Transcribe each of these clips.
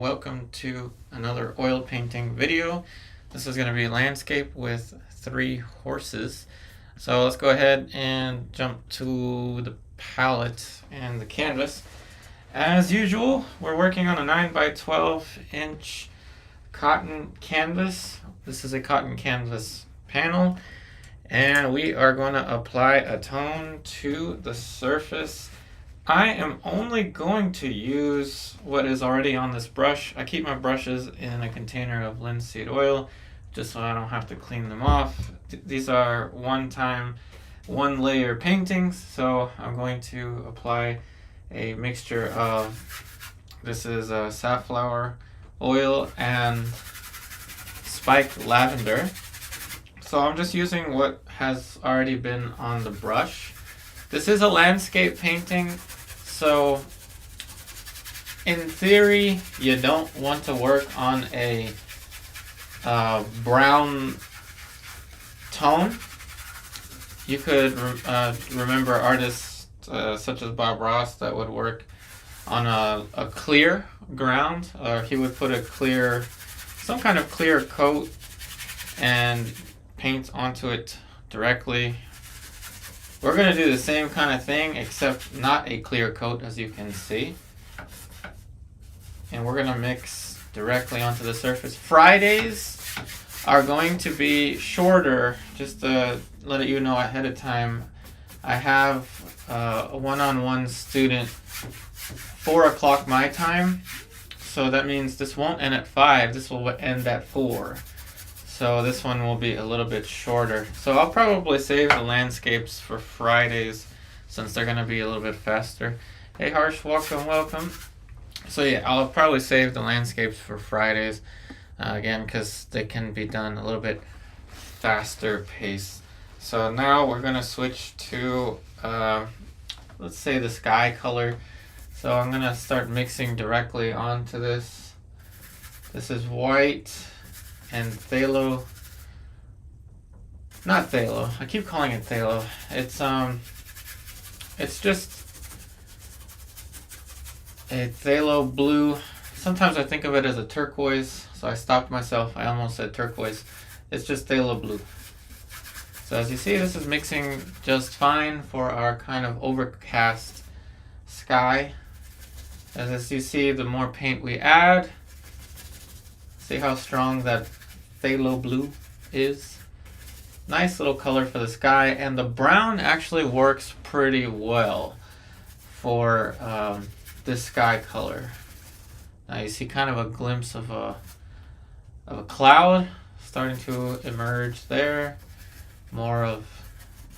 Welcome to another oil painting video. This is going to be a landscape with 3 horses. So let's go ahead and jump to the palette and the canvas. As usual, we're working on a 9 by 12 inch cotton canvas. This is a cotton canvas panel, and we are going to apply a tone to the surface. I am only going to use what is already on this brush. I keep my brushes in a container of linseed oil just so I don't have to clean them off. These are one-time, one-layer paintings, so I'm going to apply a mixture of, this is safflower oil and spiked lavender. So I'm just using what has already been on the brush. This is a landscape painting, so in theory you don't want to work on a brown tone. You could remember artists such as Bob Ross that would work on a clear ground, or he would put some kind of clear coat and paint onto it directly. We're going to do the same kind of thing, except not a clear coat, as you can see. And we're going to mix directly onto the surface. Fridays are going to be shorter, just to let you know ahead of time. I have a one-on-one student 4 o'clock my time, so that means this won't end at 5, this will end at 4. So this one will be a little bit shorter. So I'll probably save the landscapes for Fridays since they're going to be a little bit faster. Hey Harsh, welcome. So yeah, I'll probably save the landscapes for Fridays again because they can be done a little bit faster pace. So now we're going to switch to, let's say, the sky color. So I'm going to start mixing directly onto this. This is white and phthalo, not phthalo, I keep calling it phthalo. It's just a phthalo blue. Sometimes I think of it as a turquoise, so I stopped myself. I almost said turquoise. It's just phthalo blue. So as you see, this is mixing just fine for our kind of overcast sky. As you see, the more paint we add, see how strong that phthalo blue is. Nice little color for the sky, and the brown actually works pretty well for this sky color. Now you see kind of a glimpse of a cloud starting to emerge there. More of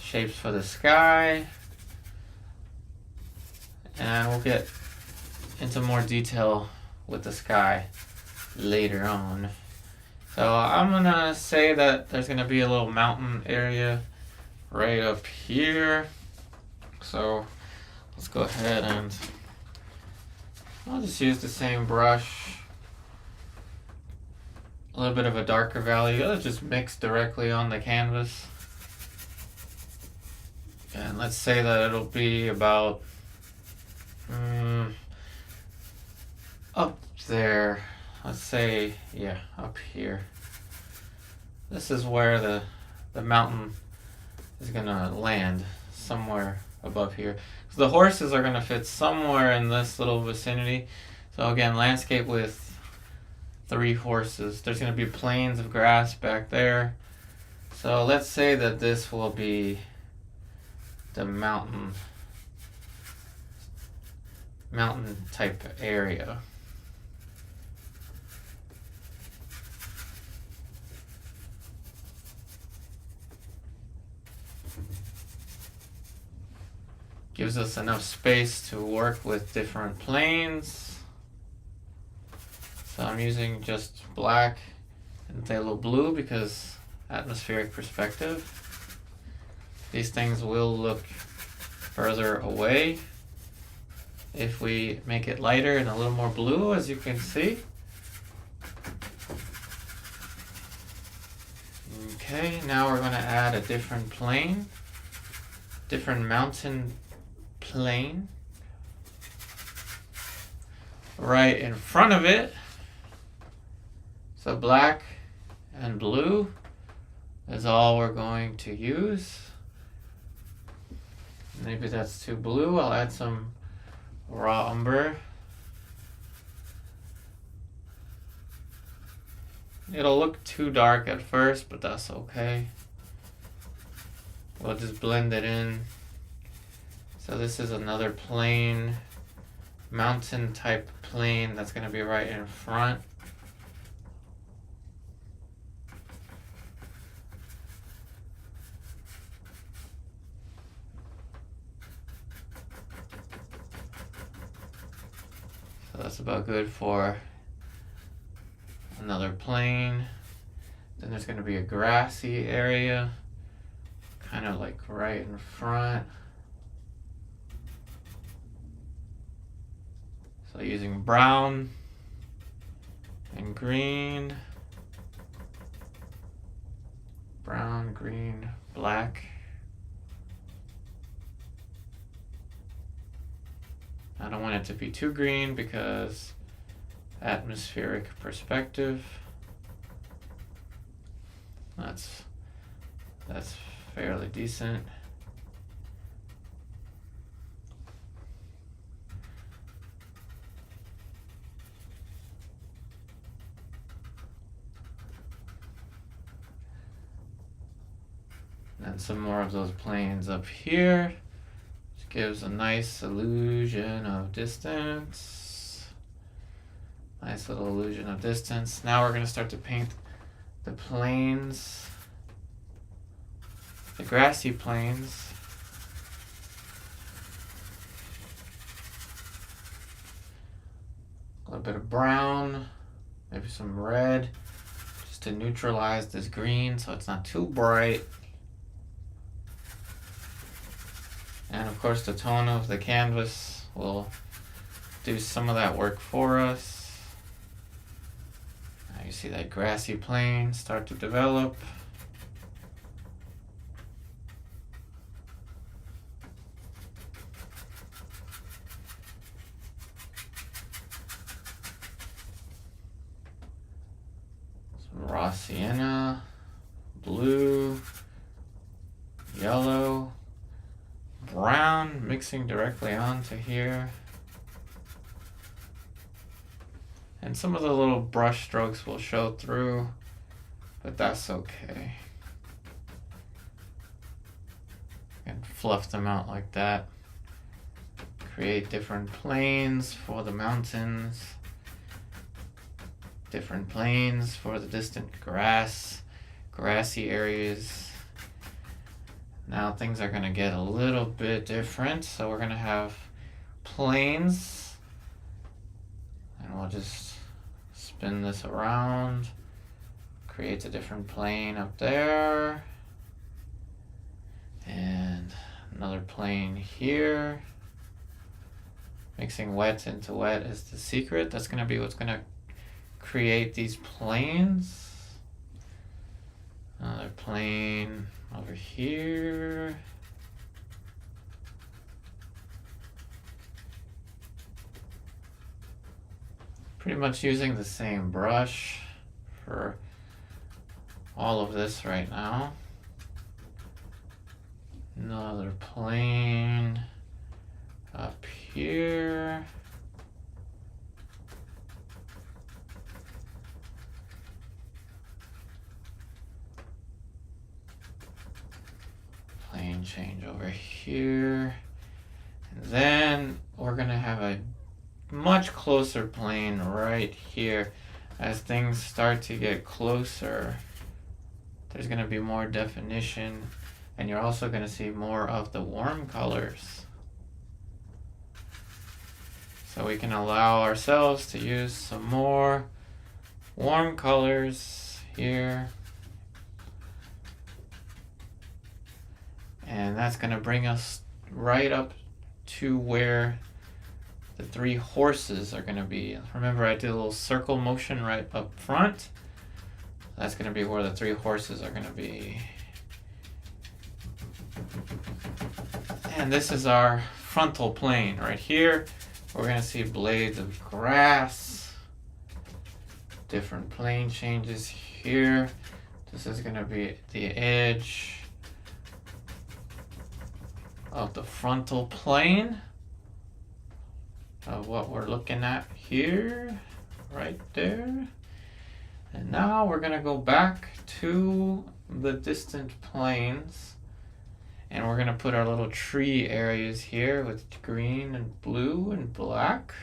shapes for the sky, and we'll get into more detail with the sky later on. So I'm gonna say that there's gonna be a little mountain area right up here. So let's go ahead and I'll just use the same brush. A little bit of a darker value. Let's just mix directly on the canvas. And let's say that it'll be about up there. Let's say, yeah, up here. This is where the mountain is gonna land, somewhere above here. So the horses are gonna fit somewhere in this little vicinity. So again, landscape with 3 horses. There's gonna be plains of grass back there. So let's say that this will be the mountain type area. Gives us enough space to work with different planes. So I'm using just black and phthalo blue because atmospheric perspective. These things will look further away if we make it lighter and a little more blue, as you can see. Okay, now we're going to add a different plane, different mountain plane. Right in front of it, So black and blue is all we're going to use. Maybe that's too blue. I'll add some raw umber. It'll look too dark at first, but that's okay. We'll just blend it in. So this is another plane, mountain type plane that's going to be right in front. So that's about good for another plane. Then there's going to be a grassy area, kind of like right in front. So using brown and green, brown, green, black. I don't want it to be too green because atmospheric perspective. That's fairly decent. And some more of those planes up here. Which gives a nice illusion of distance. Nice little illusion of distance. Now we're going to start to paint the plains, the grassy plains. A little bit of brown, maybe some red, just to neutralize this green so it's not too bright. And of course the tone of the canvas will do some of that work for us. Now you see that grassy plain start to develop. Some raw sienna, blue, yellow, brown mixing directly onto here. And some of the little brush strokes will show through, but that's okay. And fluff them out like that. Create different planes for the mountains. Different planes for the distant grassy areas. Now things are going to get a little bit different. So we're going to have planes. And we'll just spin this around. Create a different plane up there. And another plane here. Mixing wet into wet is the secret. That's going to be what's going to create these planes. Another plane over here. Pretty much using the same brush for all of this right now. Another plane up here. Plane change over here. And then we're going to have a much closer plane right here. As things start to get closer, there's going to be more definition, and you're also going to see more of the warm colors. So we can allow ourselves to use some more warm colors here. And that's going to bring us right up to where the three horses are going to be. Remember, I did a little circle motion right up front. That's going to be where the three horses are going to be. And this is our frontal plane right here. We're going to see blades of grass different plane changes here. This is going to be the edge of the frontal plane of what we're looking at here, right there. And now we're going to go back to the distant planes, and we're going to put our little tree areas here with green and blue and black.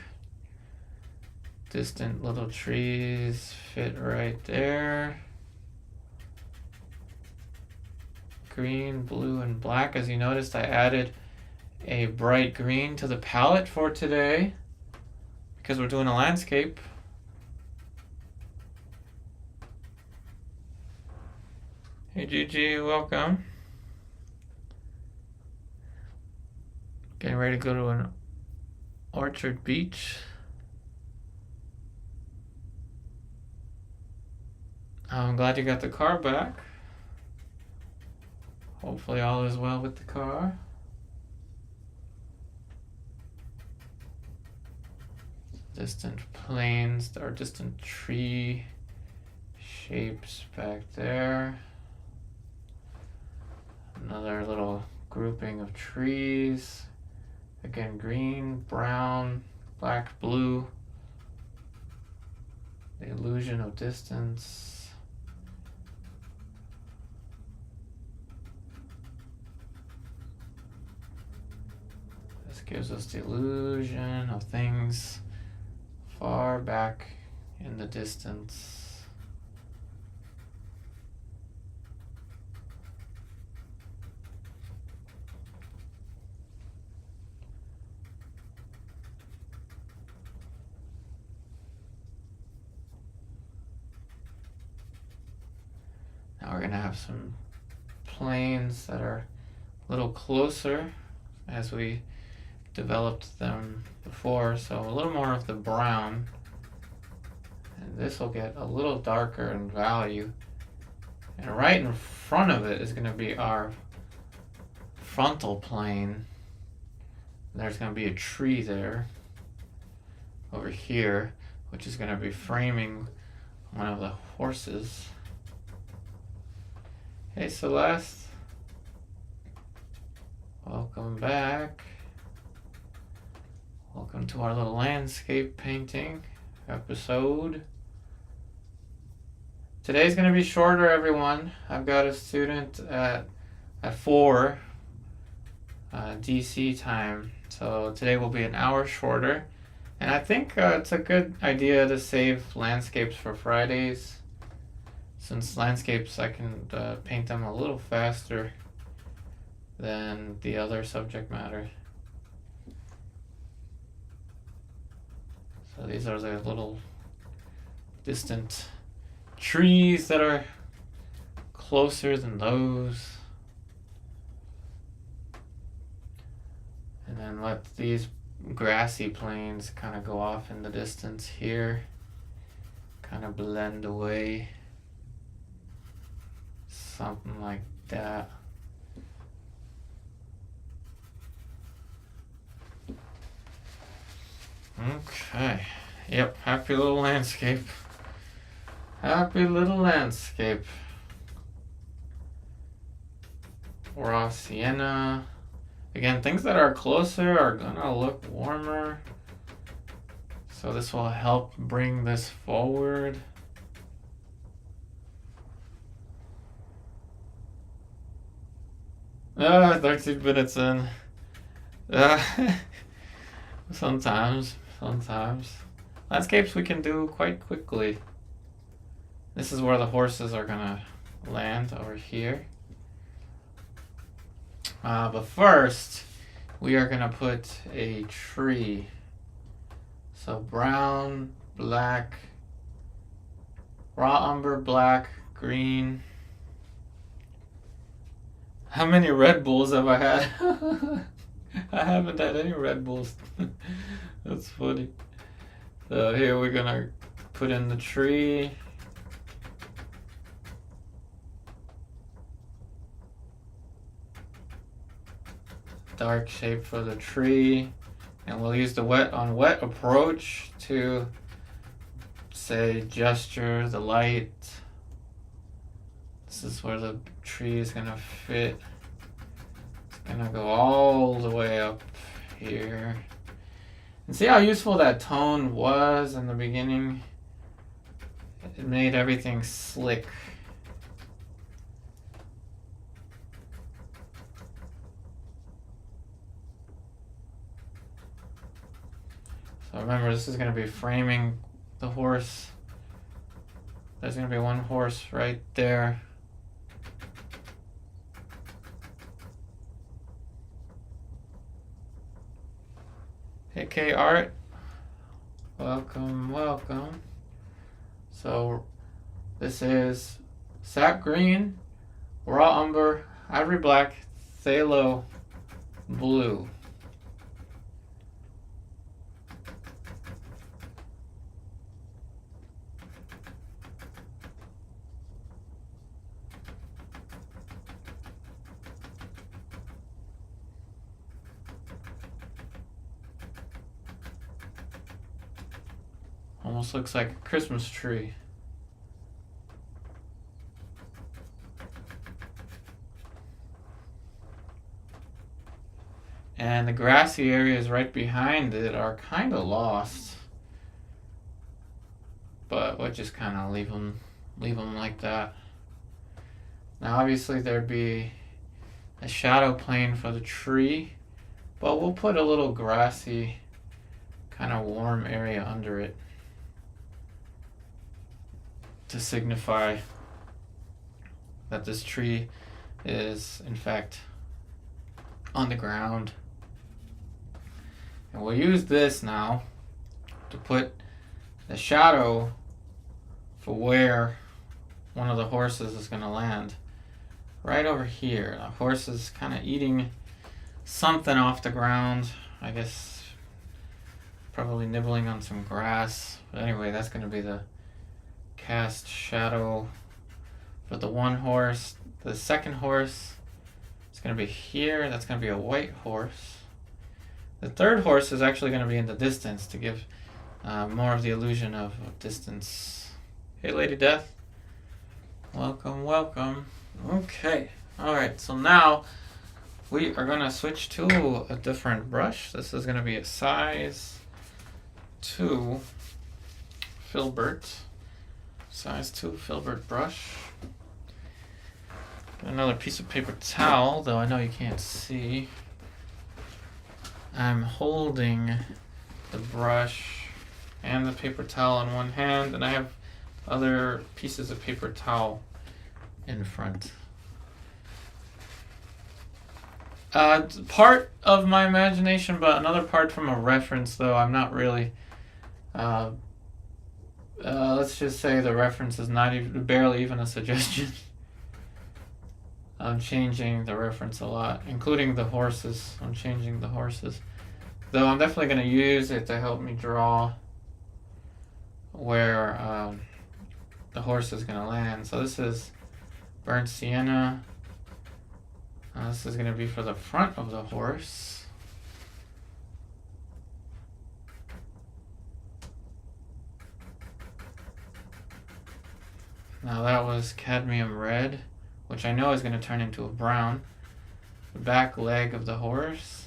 Distant little trees fit right there. Green, blue, and black. As you noticed, I added a bright green to the palette for today because we're doing a landscape. Hey Gigi, welcome. Getting ready to go to an orchard beach. I'm glad you got the car back. Hopefully all is well with the car. Distant planes, or distant tree shapes back there. Another little grouping of trees. Again, green, brown, black, blue. The illusion of distance. This gives us the illusion of things far back in the distance. Now we're going to have some planes that are a little closer as we developed them before, so a little more of the brown, and this will get a little darker in value, and right in front of it is going to be our frontal plane. There's going to be a tree there over here, which is going to be framing one of the horses. Hey Celeste, welcome back. Welcome to our little landscape painting episode. Today's going to be shorter, everyone. I've got a student at 4 DC time, so today will be an hour shorter. And I think it's a good idea to save landscapes for Fridays, since landscapes I can paint them a little faster than the other subject matter. So these are the little distant trees that are closer than those. And then let these grassy plains kind of go off in the distance here. Kind of blend away. Something like that. Okay. Yep, happy little landscape. Happy little landscape. Raw sienna. Again, things that are closer are gonna look warmer. So this will help bring this forward. 13 minutes in. Sometimes. Landscapes we can do quite quickly. This is where the horses are gonna land, over here. But first, we are gonna put a tree. So brown, black, raw umber, black, green. How many Red Bulls have I had? I haven't had any Red Bulls. That's funny. So here we're gonna put in the tree. Dark shape for the tree. And we'll use the wet on wet approach to say gesture, the light. This is where the tree is gonna fit. It's gonna go all the way up here. And see how useful that tone was in the beginning? It made everything slick. So remember, this is going to be framing the horse. There's going to be one horse right there. Hey K Art, welcome, welcome. So this is sap green, raw umber, ivory black, phthalo blue. Almost looks like a Christmas tree. And the grassy areas right behind it are kind of lost. But we'll just kind of leave them like that. Now obviously there'd be a shadow plane for the tree, but we'll put a little grassy kind of warm area under it to signify that this tree is in fact on the ground. And we'll use this now to put the shadow for where one of the horses is going to land. Right over here. The horse is kind of eating something off the ground. I guess probably nibbling on some grass. But anyway, that's going to be the cast shadow for the one horse. The second horse is going to be here. That's going to be a white horse. The third horse is actually going to be in the distance to give more of the illusion of distance. Hey, Lady Death. Welcome, welcome. Okay. Alright, so now we are going to switch to a different brush. This is going to be a size 2 filbert. Size 2 filbert brush. Another piece of paper towel, though I know you can't see. I'm holding the brush and the paper towel in one hand, and I have other pieces of paper towel in front. Part of my imagination, but another part from a reference, though I'm not really. Let's just say the reference is not even, barely even a suggestion. I'm changing the reference a lot, including the horses. I'm changing the horses. Though I'm definitely going to use it to help me draw where the horse is going to land. So this is burnt sienna. This is going to be for the front of the horse. Now that was cadmium red, which I know is going to turn into a brown. The back leg of the horse.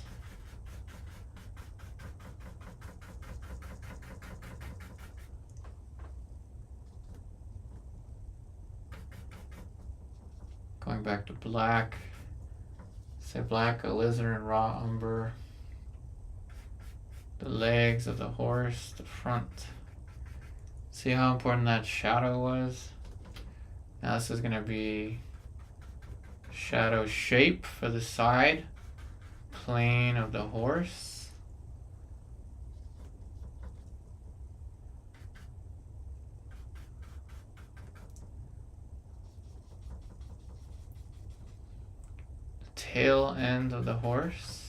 Going back to black. Say black, alizarin, raw umber. The legs of the horse, the front. See how important that shadow was? Now this is going to be shadow shape for the side plane of the horse. The tail end of the horse.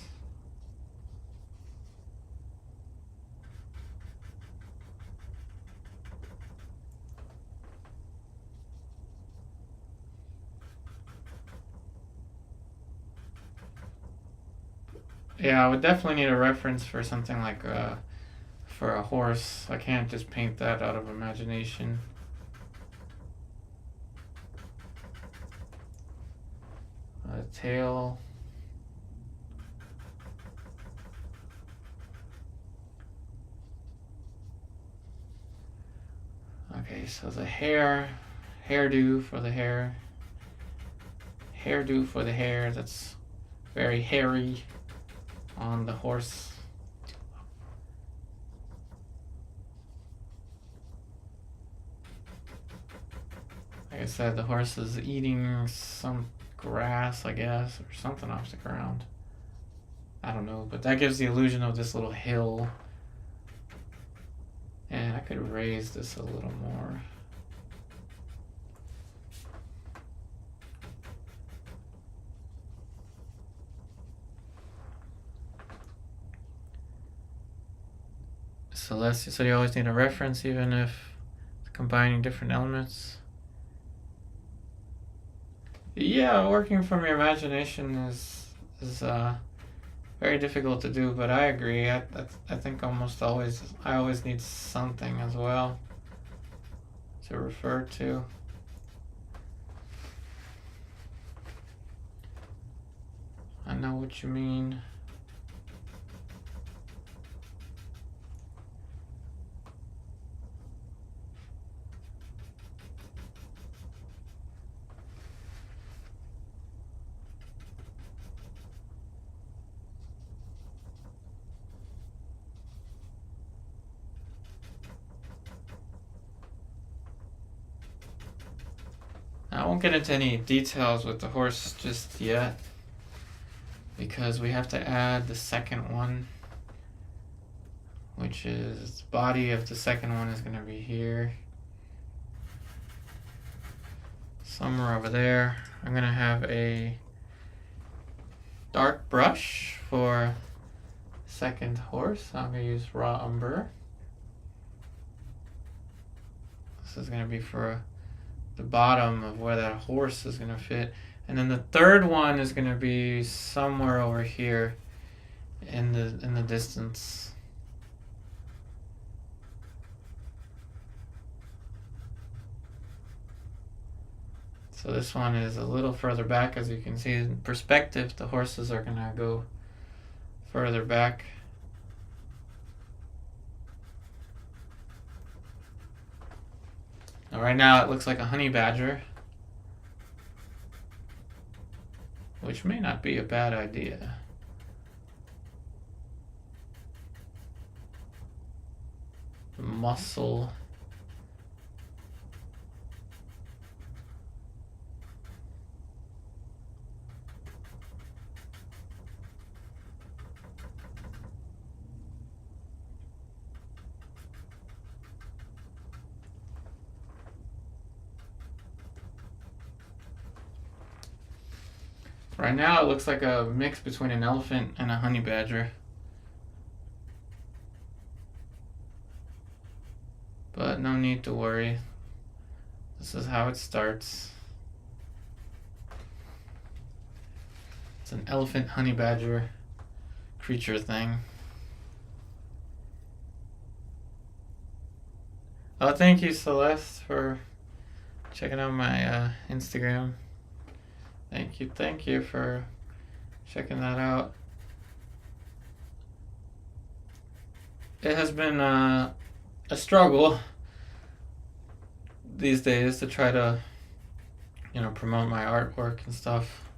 Yeah, I would definitely need a reference for something like for a horse. I can't just paint that out of imagination. Tail. Okay, so the hairdo for the hair. Hairdo for the hair, that's very hairy on the horse. Like I said, the horse is eating some grass, I guess, or something off the ground. I don't know, but that gives the illusion of this little hill. And I could raise this a little more. Celestial, so you always need a reference even if combining different elements. Yeah, working from your imagination is very difficult to do, but I agree. I think I always need something as well to refer to. I know what you mean. I won't get into any details with the horse just yet because we have to add the second one, which is the body of the second one is going to be here. Somewhere over there. I'm going to have a dark brush for second horse. I'm going to use raw umber. This is going to be for the bottom of where that horse is going to fit. And then the third one is going to be somewhere over here in the distance. So this one is a little further back. As you can see in perspective, the horses are going to go further back. Now, right now it looks like a honey badger, which may not be a bad idea. Muscle. Right now it looks like a mix between an elephant and a honey badger. But no need to worry. This is how it starts. It's an elephant honey badger creature thing. Oh, thank you, Celeste, for checking out my Instagram. Thank you for checking that out. It has been a struggle these days to try to, promote my artwork and stuff.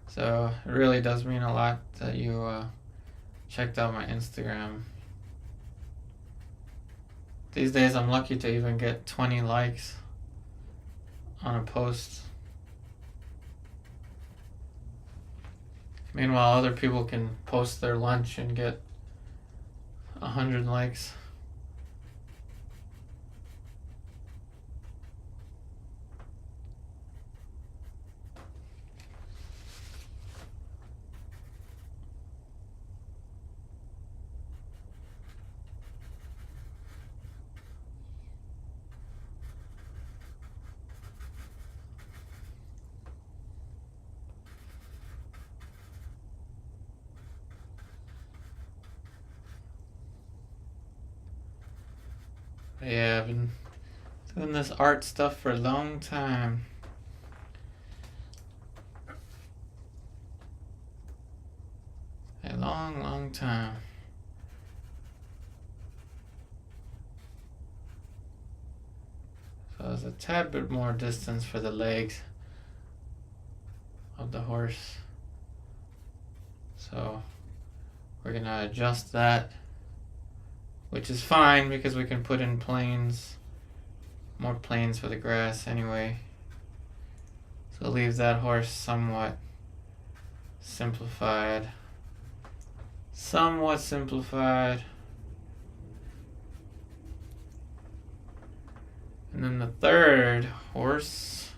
So it really does mean a lot that you checked out my Instagram. These days I'm lucky to even get 20 likes on a post. Meanwhile, other people can post their lunch and get 100 likes. Yeah, I've been doing this art stuff for a long time. A long, long time. So there's a tad bit more distance for the legs of the horse. So we're gonna adjust that, which is fine because we can put in planes, more planes for the grass anyway. So leave that horse somewhat simplified. Somewhat simplified. And then the third horse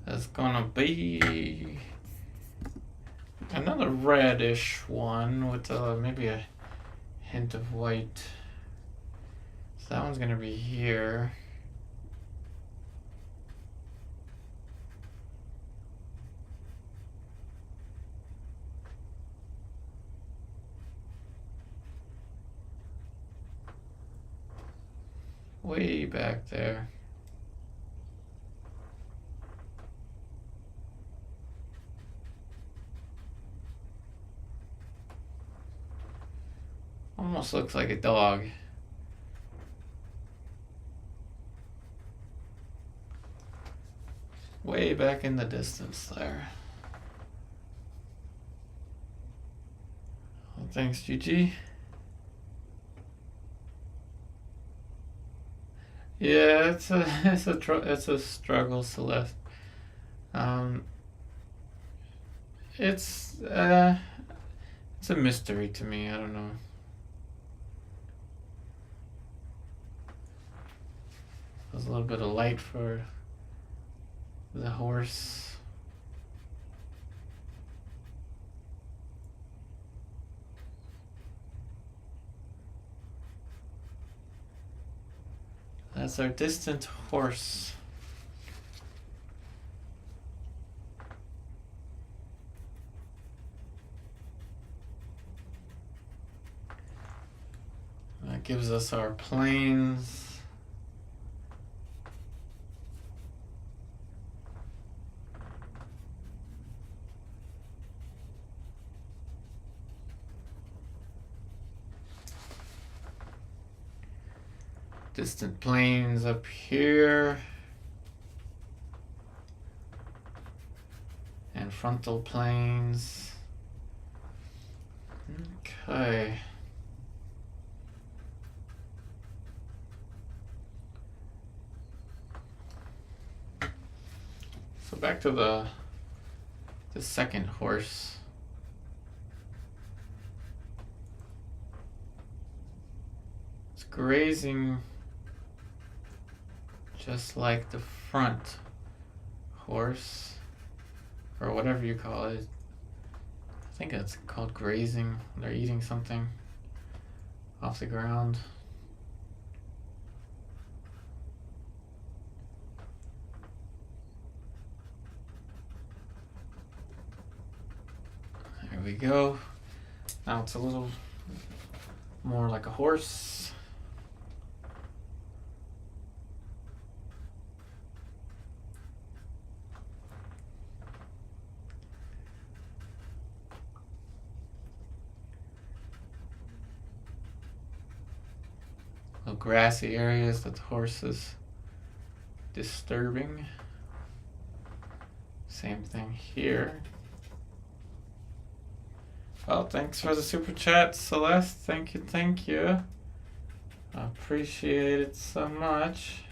is gonna be another reddish one with maybe a hint of white. So that one's gonna be here. Way back there. Almost looks like a dog. Way back in the distance there. Well, thanks, GG. Yeah, it's a struggle, Celeste. It's a mystery to me. I don't know. There's a little bit of light for the horse. That's our distant horse. That gives us our planes. Distant planes up here. And frontal planes. Okay. So back to the second horse. It's grazing just like the front horse, or whatever you call it. I think it's called grazing. They're eating something off the ground. There we go. Now it's a little more like a horse. Little grassy areas that the horse is disturbing. Same thing here. Well, thanks for the super chat, Celeste. Thank you, thank you. I appreciate it so much.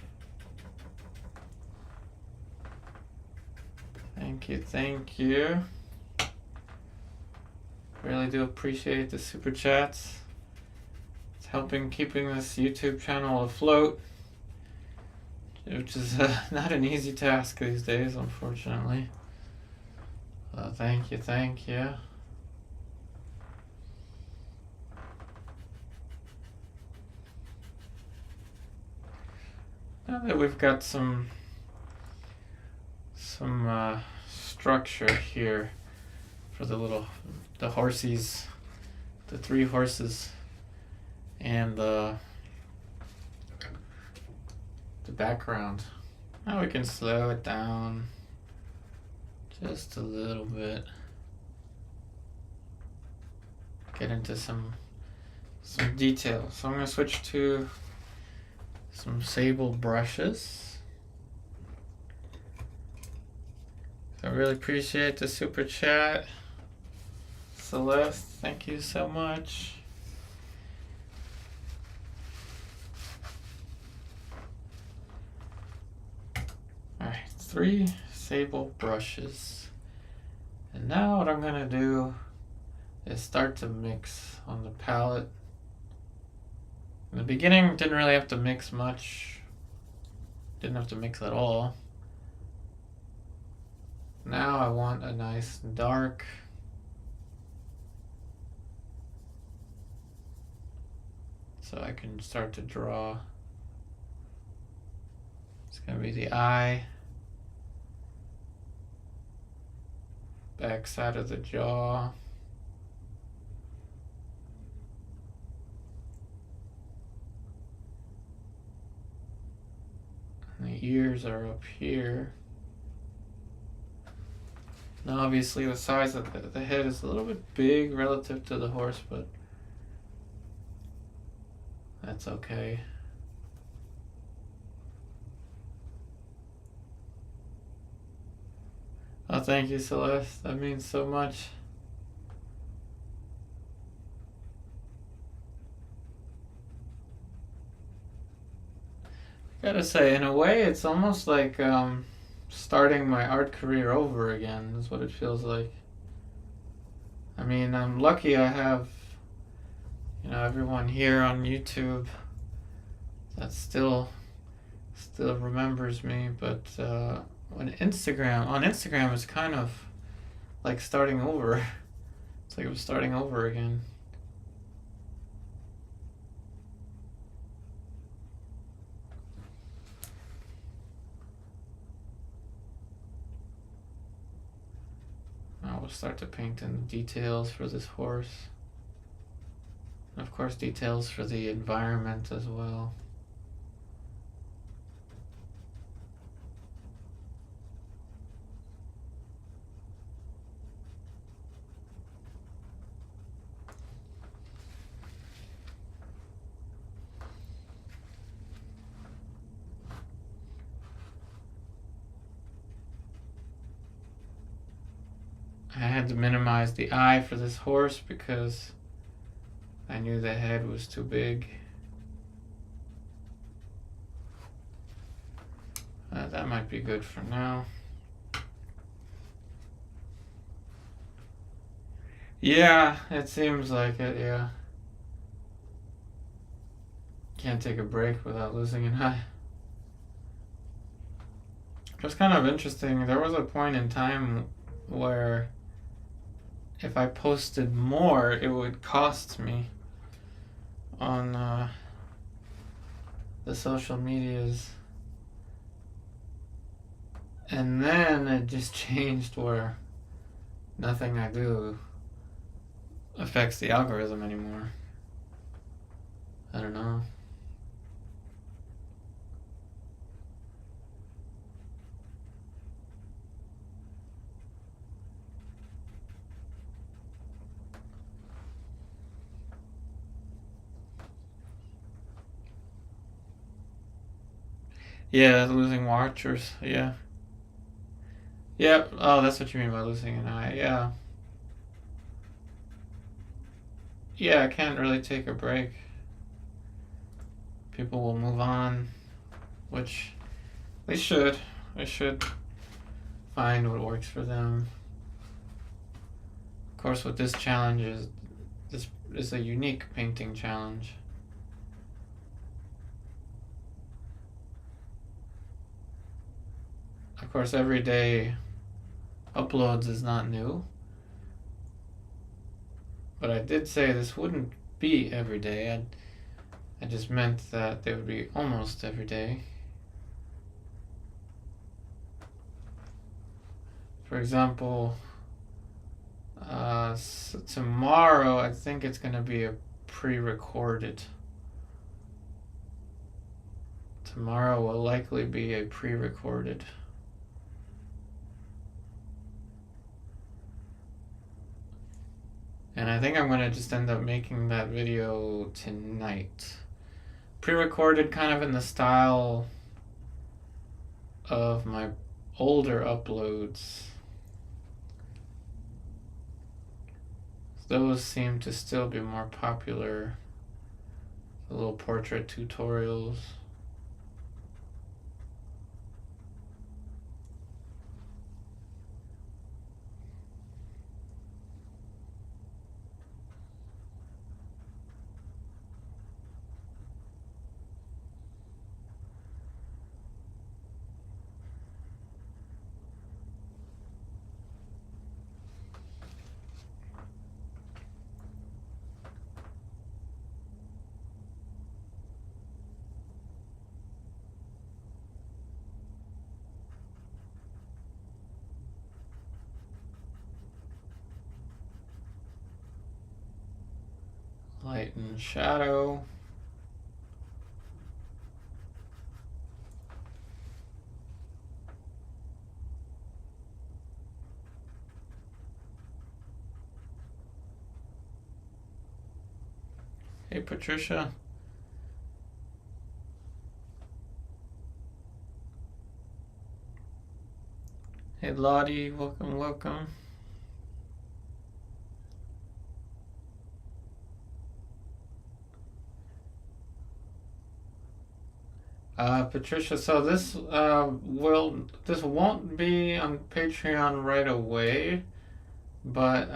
Thank you, thank you. Really do appreciate the super chats. It's helping keeping this YouTube channel afloat, which is not an easy task these days, unfortunately. Thank you, thank you. Now that we've got some structure here for the horsies, the three horses, and the the background. Now we can slow it down just a little bit. Get into some detail. So I'm going to switch to some sable brushes. I really appreciate the super chat. Celeste, thank you so much. Alright, 3 sable brushes. And now what I'm going to do is start to mix on the palette. In the beginning, didn't really have to mix much. Didn't have to mix at all. Now I want a nice dark so I can start to draw. It's going to be the eye, back side of the jaw, and the ears are up here. Now obviously the size of the head is a little bit big relative to the horse, but that's okay. Oh, thank you, Celeste. That means so much. I gotta say, in a way, it's almost like starting my art career over again is what it feels like. I mean, I'm lucky I have, everyone here on YouTube that still remembers me, but on Instagram it's kind of like starting over. It's like I'm starting over again. Now we'll start to paint in the details for this horse. And of course, details for the environment as well. I had to minimize the eye for this horse because I knew the head was too big. That might be good for now. Yeah, it seems like it, yeah. Can't take a break without losing an eye. It was kind of interesting. There was a point in time where if I posted more, it would cost me on the social medias. And then it just changed where nothing I do affects the algorithm anymore. I don't know. Yeah, losing watchers, yeah. Yeah, oh, that's what you mean by losing an eye, yeah. Yeah, I can't really take a break. People will move on, which they should. They should find what works for them. Of course, what this challenge is, this is a unique painting challenge. Of course, everyday uploads is not new. But I did say this wouldn't be every day. I just meant that they would be almost every day. For example, so tomorrow I think it's going to be a pre-recorded. Tomorrow will likely be a pre-recorded. And I think I'm going to just end up making that video tonight. Pre-recorded kind of in the style of my older uploads. Those seem to still be more popular. The little portrait tutorials. Light and shadow. Hey Patricia. Hey Lottie, welcome, welcome. Patricia, so this won't be on Patreon right away, but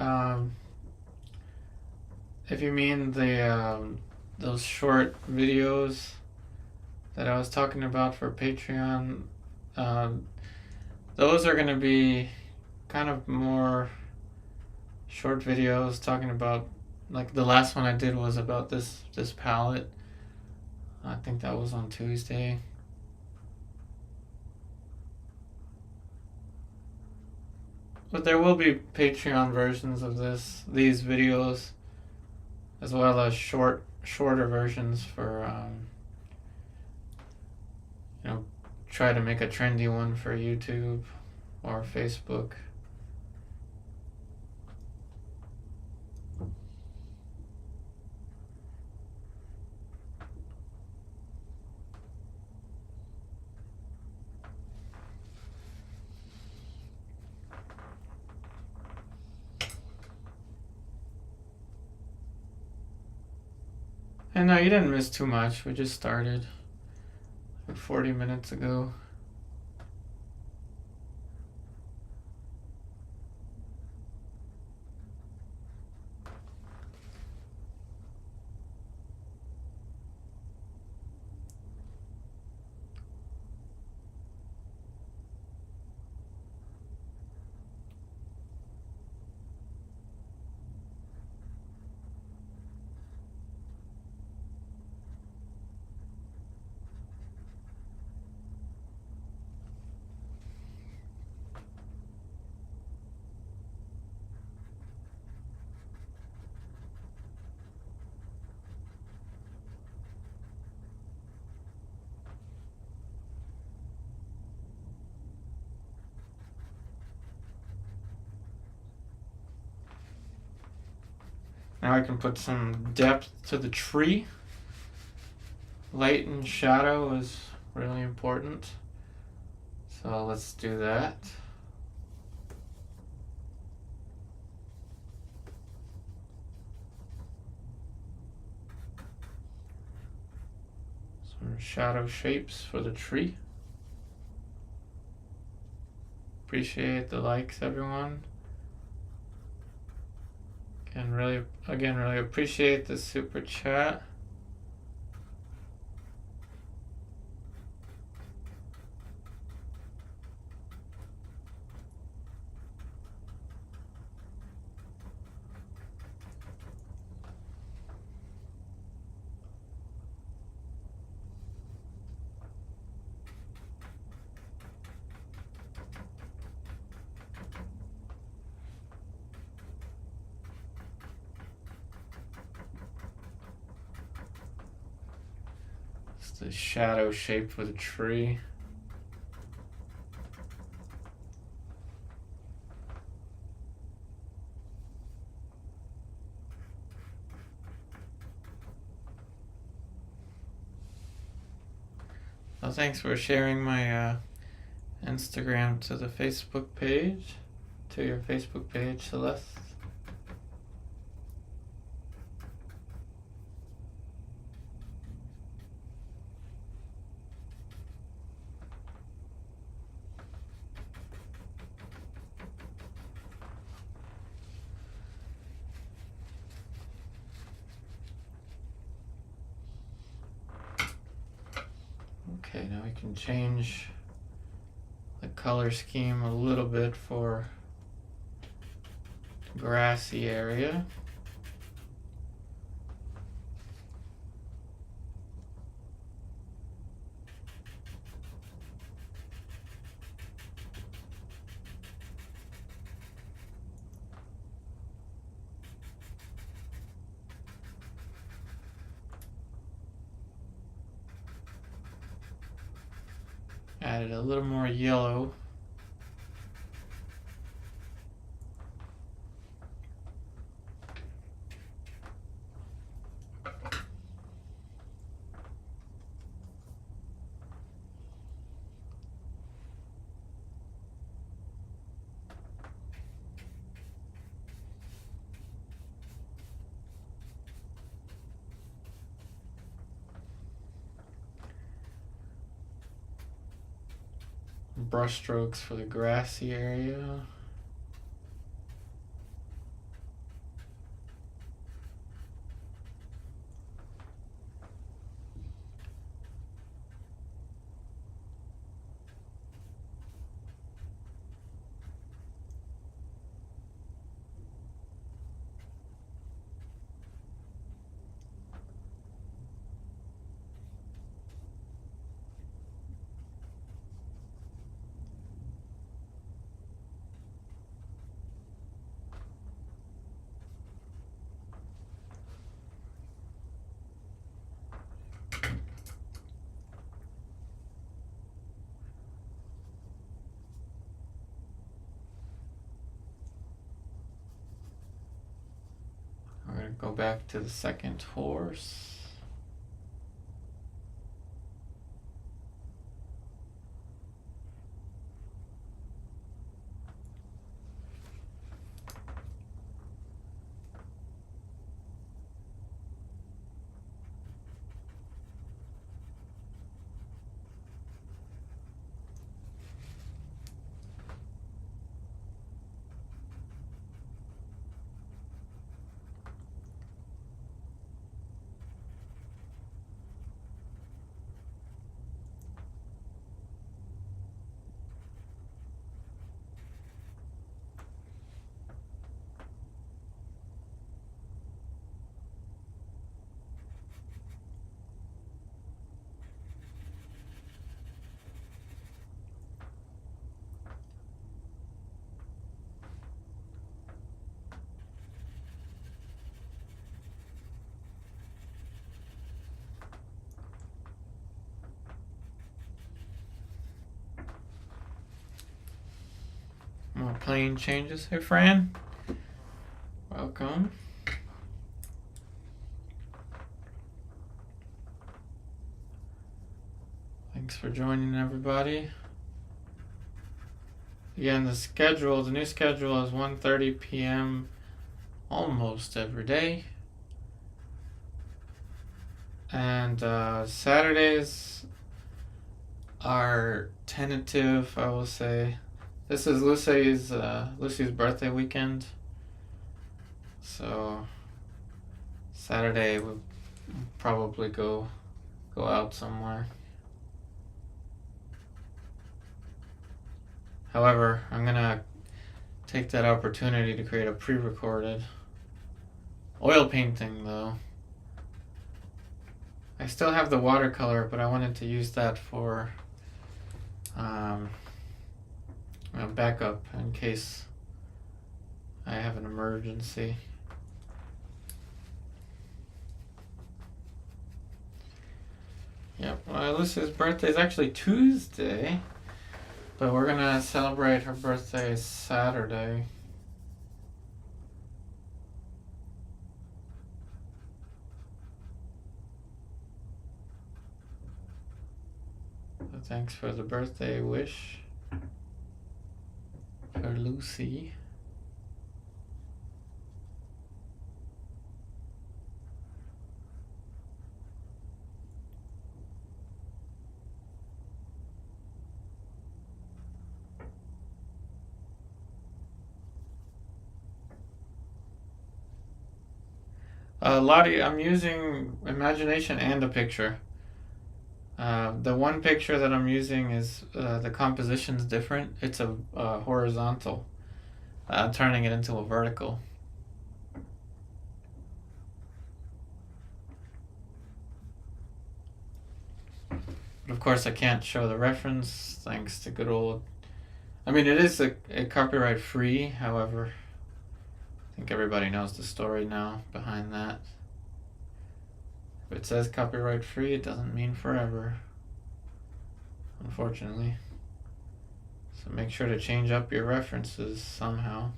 if you mean the those short videos that I was talking about for Patreon, those are going to be kind of more short videos talking about, like the last one I did was about this palette. I think that was on Tuesday. But there will be Patreon versions of these videos, as well as shorter versions for try to make a trendy one for YouTube or Facebook. And no, you didn't miss too much. We just started like 40 minutes ago. Now I can put some depth to the tree. Light and shadow is really important. So let's do that. Some shadow shapes for the tree. Appreciate the likes, everyone. And really appreciate the super chat. It's the shadow shaped with a tree. Well, thanks for sharing my Instagram to the Facebook page, to your Facebook page, Celeste. Okay, now we can change the color scheme a little bit for the grassy area. Added a little more yellow. Brush strokes for the grassy area. We're going to go back to the second horse. More plane changes. Hey, Fran. Welcome. Thanks for joining, everybody. Again, the new schedule is 1:30 p.m. almost every day. And Saturdays are tentative, I will say. This is Lucy's birthday weekend, so Saturday we'll probably go out somewhere. However, I'm gonna take that opportunity to create a pre-recorded oil painting, though. I still have the watercolor, but I wanted to use that for backup in case I have an emergency. Yep. Well, Lucy's birthday is actually Tuesday, but we're gonna celebrate her birthday Saturday. So thanks for the birthday wish for Lucy. Lottie, I'm using imagination and a picture. The one picture that I'm using is the composition's different. It's a horizontal. I'm turning it into a vertical. But of course, I can't show the reference thanks to good old. I mean, it is a copyright free. However, I think everybody knows the story now behind that. If it says copyright free, it doesn't mean forever, unfortunately. So make sure to change up your references somehow.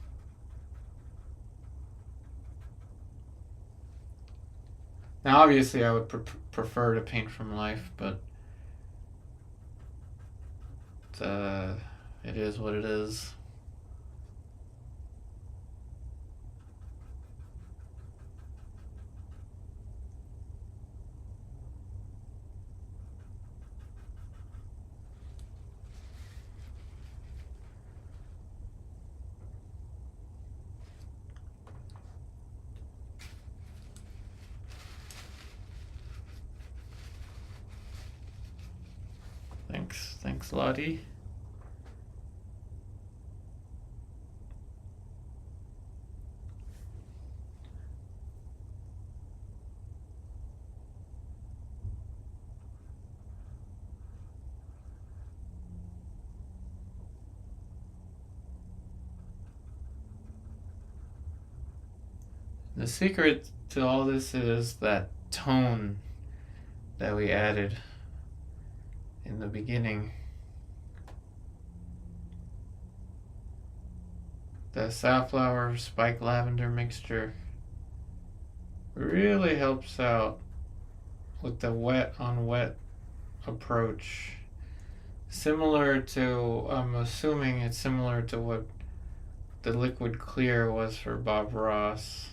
Now, obviously, I would prefer to paint from life, but it is what it is. Thanks, Lottie. The secret to all this is that tone that we added in the beginning. The safflower spike lavender mixture really helps out with the wet on wet approach. Similar to, I'm assuming it's similar to what the liquid clear was for Bob Ross.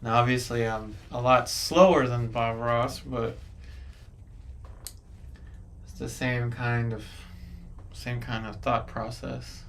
Now, obviously, I'm a lot slower than Bob Ross, but it's the same kind of thought process.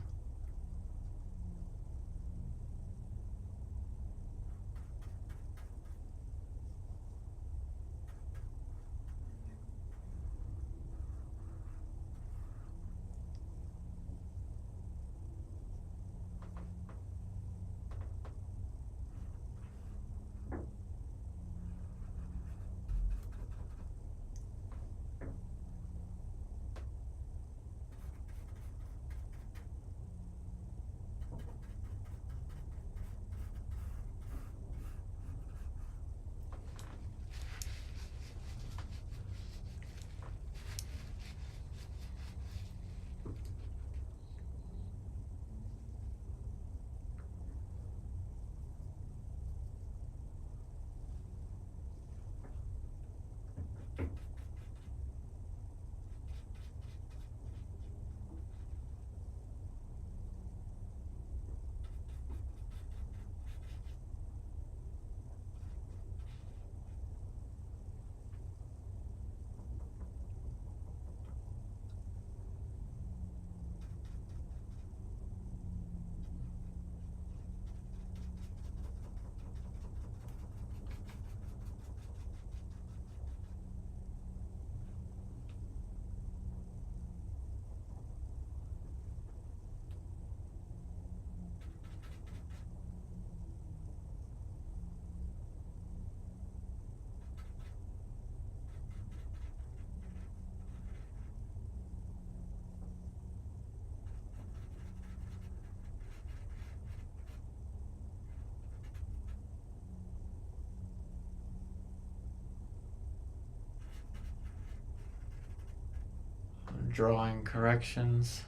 drawing corrections.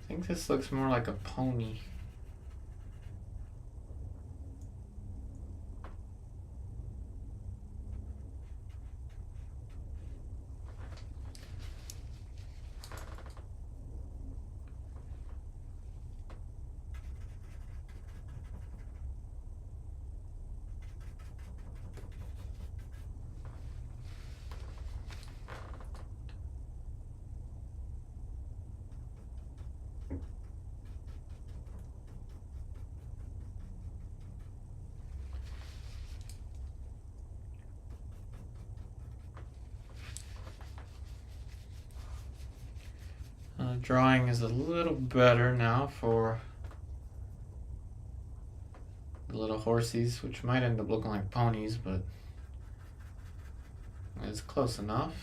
I think this looks more like a pony. Drawing is a little better now for the little horsies, which might end up looking like ponies, but it's close enough.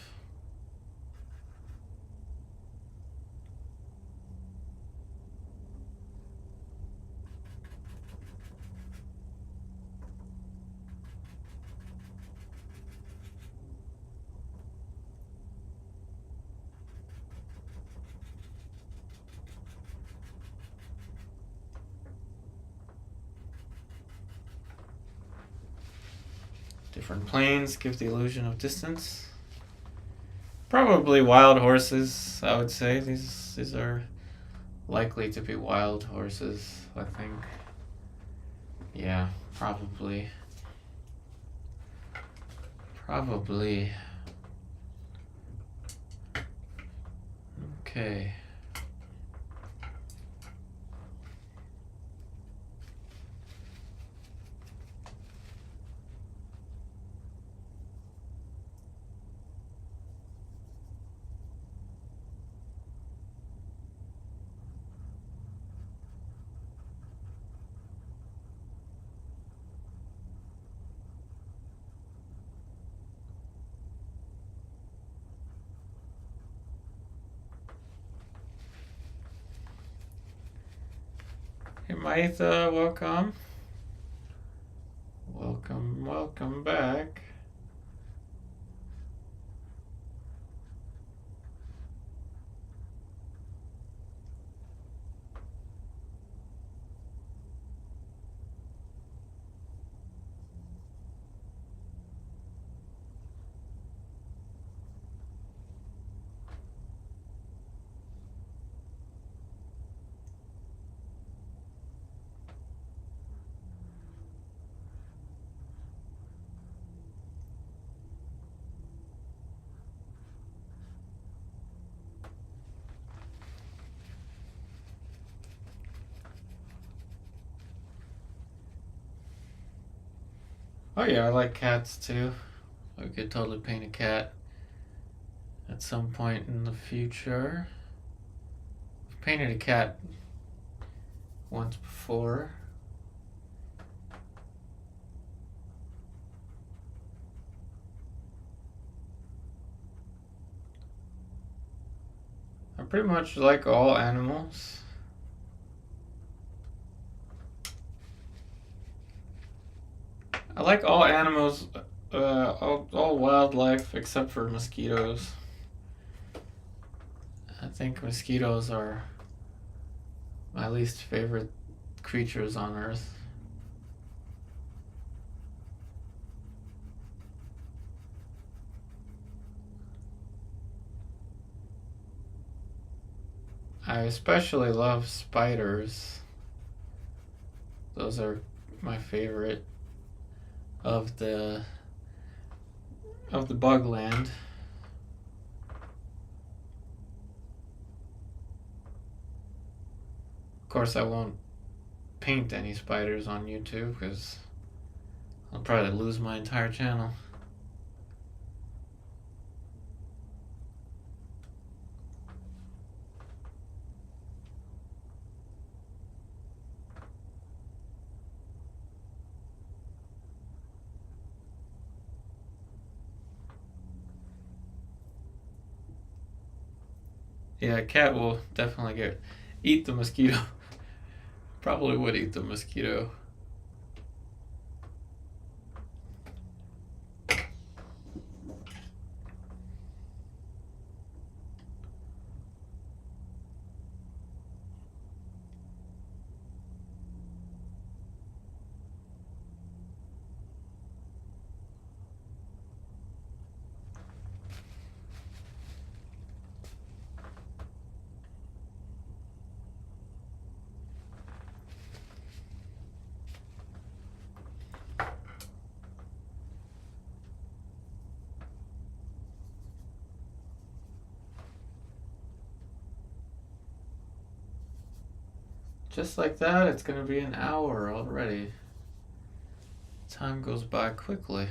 Different planes give the illusion of distance. Probably wild horses, I would say. These are likely to be wild horses, I think. Yeah, probably. Probably. Okay. Hey Maitha, welcome. Welcome back. Oh yeah, I like cats too. I could totally paint a cat at some point in the future. I've painted a cat once before. I pretty much like all animals. I like all animals, all wildlife except for mosquitoes. I think mosquitoes are my least favorite creatures on Earth. I especially love spiders. Those are my favorite of the bug land. Of course, I won't paint any spiders on YouTube because I'll probably lose my entire channel. Yeah, a cat will definitely eat the mosquito. Probably would eat the mosquito. just like that, it's going to be an hour already. Time goes by quickly.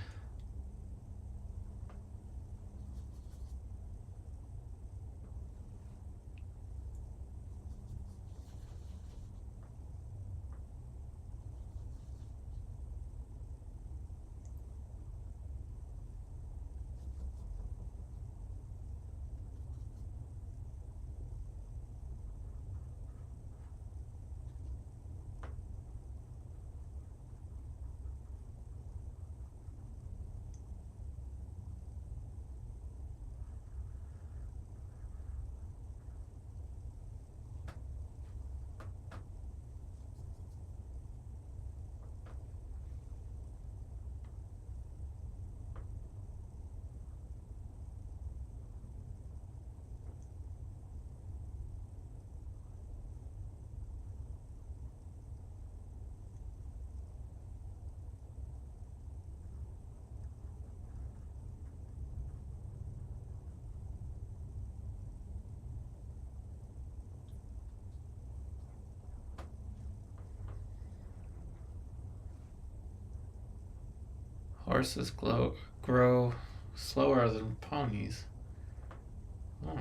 Horses grow slower than ponies. Oh,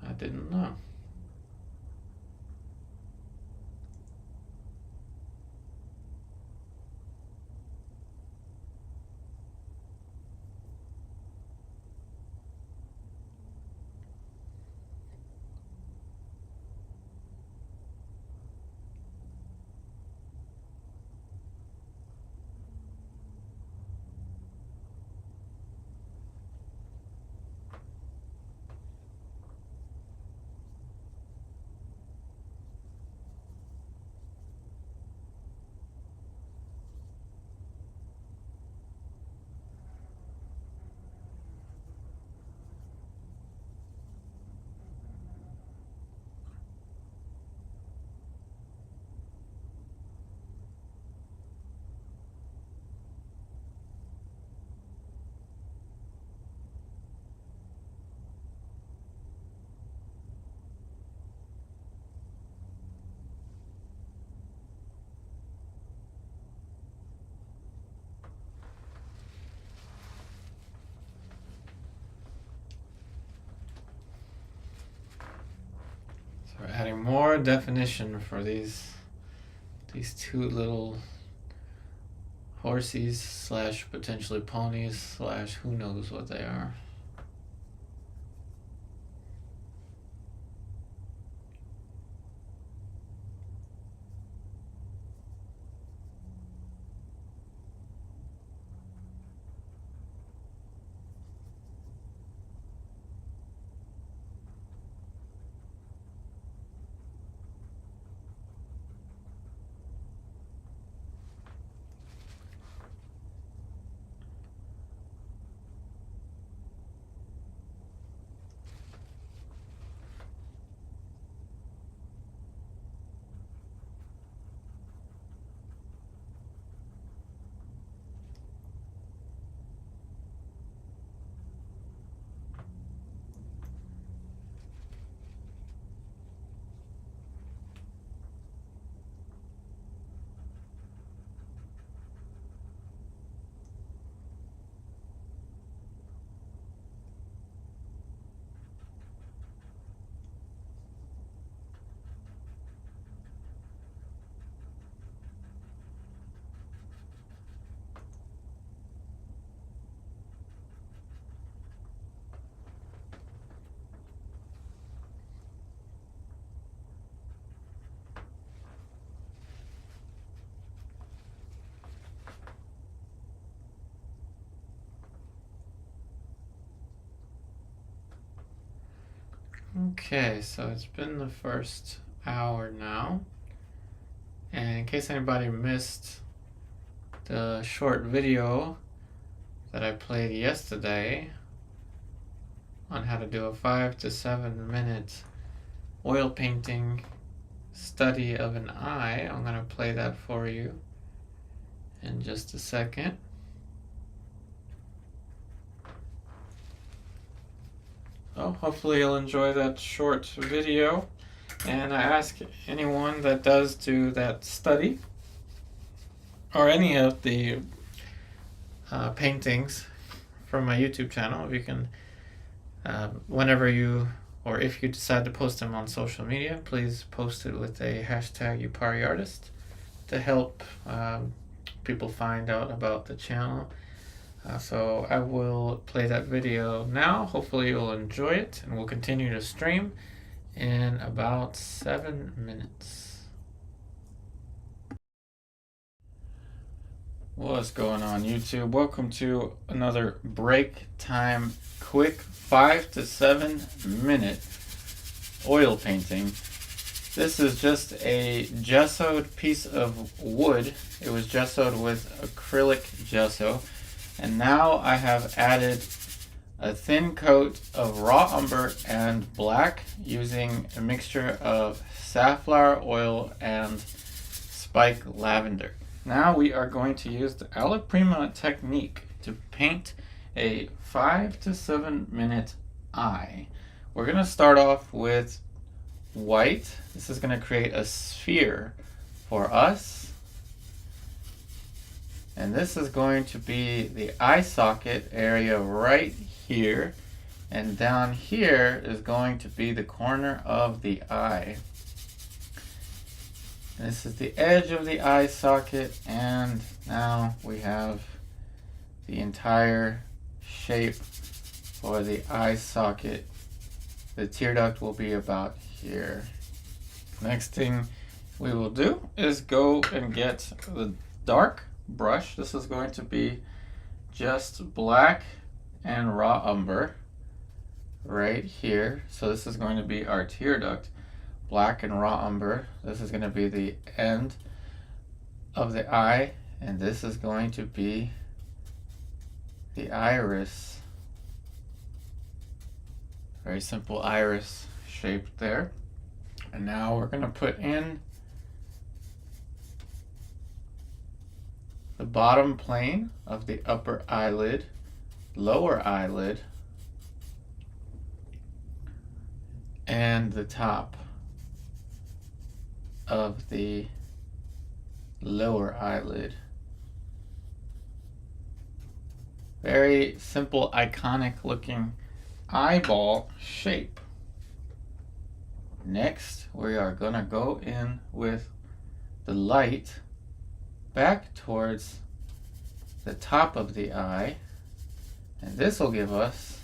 I didn't know. So we're adding more definition for these two little horsies slash potentially ponies slash who knows what they are. Okay, so it's been the first hour now. And in case anybody missed the short video that I played yesterday on how to do a 5 to 7 minute oil painting study of an eye, I'm going to play that for you in just a second. So hopefully you'll enjoy that short video. And I ask anyone that does do that study or any of the paintings from my YouTube channel, if you can, whenever you or if you decide to post them on social media, please post it with a hashtag Yupari artist to help people find out about the channel. So I will play that video now. Hopefully you'll enjoy it, and we'll continue to stream in about 7 minutes. What's going on, YouTube? Welcome to another break time quick 5 to 7 minute oil painting. This is just a gessoed piece of wood. It was gessoed with acrylic gesso, and now I have added a thin coat of raw umber and black using a mixture of safflower oil and spike lavender. Now we are going to use the alla prima technique to paint a 5 to 7 minute eye. We're going to start off with white. This is going to create a sphere for us. And this is going to be the eye socket area right here. And down here is going to be the corner of the eye. This is the edge of the eye socket, and now we have the entire shape for the eye socket. The tear duct will be about here. Next thing we will do is go and get the dark brush. This is going to be just black and raw umber right here. So this is going to be our tear duct. Black and raw umber. This is going to be the end of the eye, and this is going to be the iris. Very simple iris shape there. And now we're going to put in the bottom plane of the upper eyelid, lower eyelid, and the top of the lower eyelid. Very simple, iconic looking eyeball shape. Next, we are gonna go in with the light back towards the top of the eye, and this will give us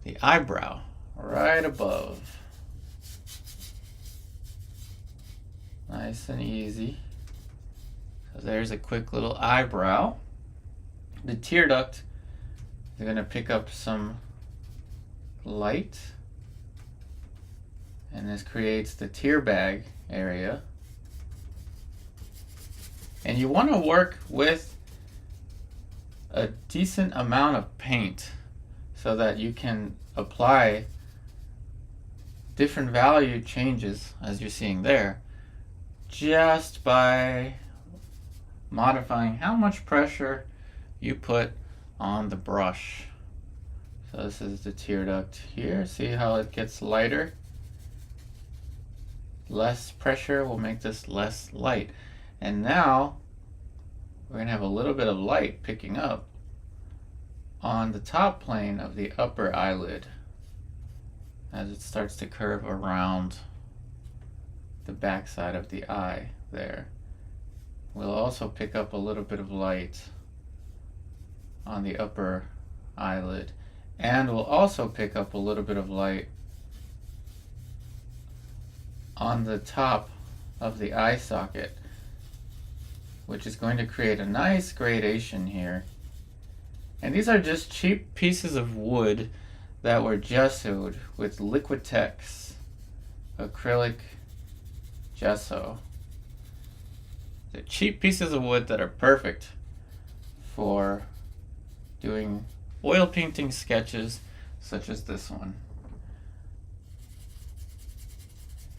the eyebrow right above. Nice and easy. So there's a quick little eyebrow. The tear duct is going to pick up some light, and this creates the tear bag area. And you want to work with a decent amount of paint so that you can apply different value changes, as you're seeing there, just by modifying how much pressure you put on the brush. So this is the tear duct here. See how it gets lighter? Less pressure will make this less light. And now we're going to have a little bit of light picking up on the top plane of the upper eyelid as it starts to curve around the back side of the eye there. We'll also pick up a little bit of light on the upper eyelid, and we'll also pick up a little bit of light on the top of the eye socket, which is going to create a nice gradation here. And these are just cheap pieces of wood that were gessoed with Liquitex acrylic gesso. They're cheap pieces of wood that are perfect for doing oil painting sketches such as this one.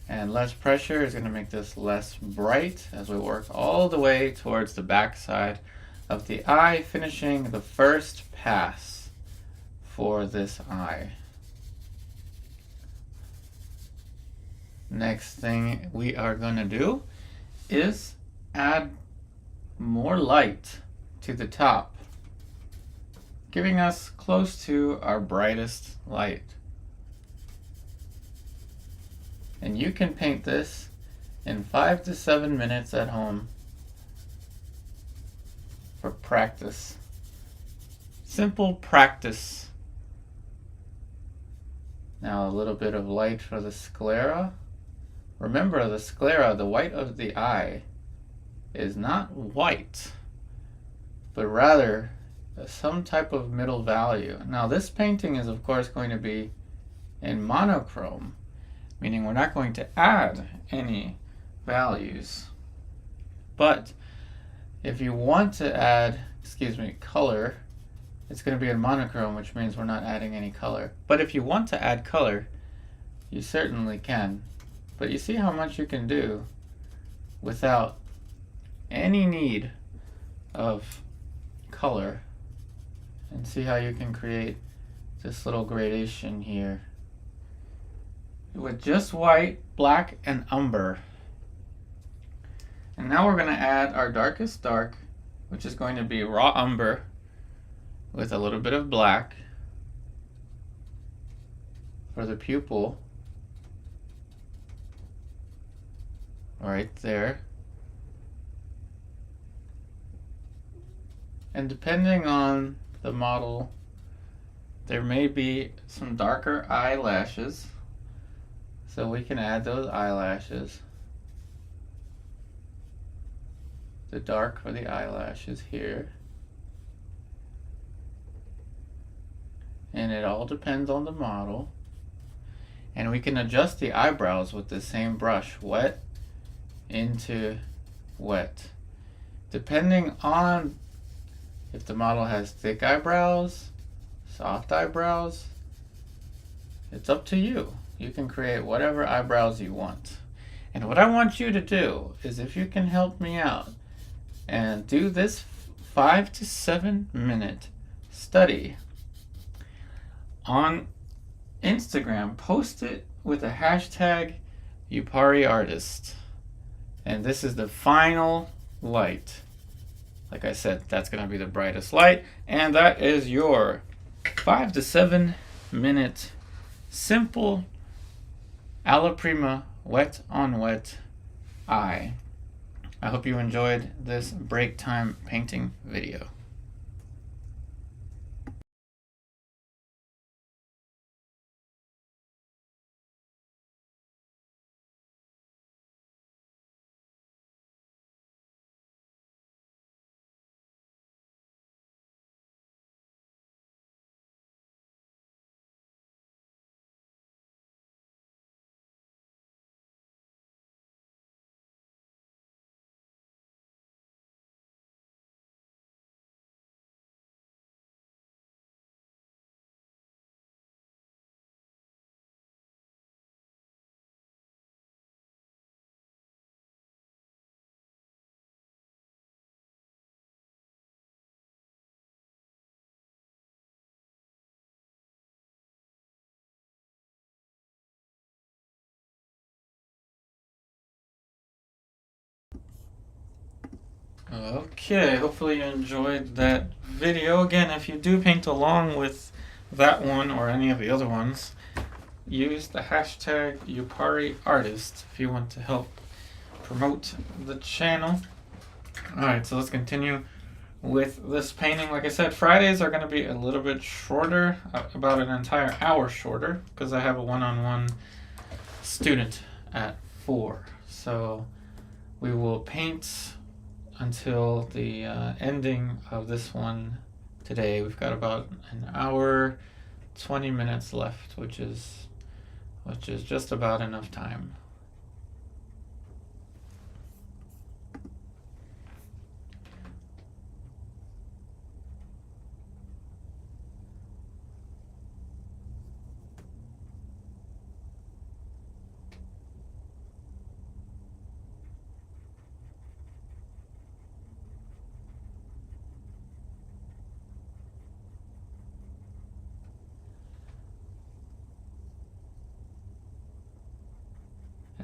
And less pressure is going to make this less bright as we work all the way towards the back side of the eye, finishing the first pass for this eye. Next thing we are going to do is add more light to the top, giving us close to our brightest light. And you can paint this in 5 to 7 minutes at home for practice. Simple practice. Now a little bit of light for the sclera. Remember, the sclera, the white of the eye, is not white, but rather some type of middle value. Now this painting is of course going to be in monochrome, meaning we're not going to add any values. But if you want to add, color, it's going to be in monochrome, which means we're not adding any color. But if you want to add color, you certainly can. But you see how much you can do without any need of color, and see how you can create this little gradation here with just white, black, and umber. And now we're going to add our darkest dark, which is going to be raw umber with a little bit of black for the pupil right there. And depending on the model, there may be some darker eyelashes, so we can add those eyelashes. The dark for the eyelashes here. And it all depends on the model. And we can adjust the eyebrows with the same brush, wet into wet. Depending on if the model has thick eyebrows, soft eyebrows, it's up to you. You can create whatever eyebrows you want. And what I want you to do is, if you can help me out and do this 5 to 7 minute study on Instagram, post it with a hashtag Yupari artist. And this is the final light. Like I said, that's going to be the brightest light, and that is your 5 to 7 minute simple alla prima wet on wet eye. I hope you enjoyed this break time painting video. Okay, hopefully you enjoyed that video. Again, if you do paint along with that one or any of the other ones, use the hashtag Yupari artist if you want to help promote the channel. Alright, so let's continue with this painting. Like I said, Fridays are going to be a little bit shorter, about an entire hour shorter, because I have a one-on-one student at 4. So we will paint until the ending of this one today. We've got about an hour, 20 minutes left, which is just about enough time.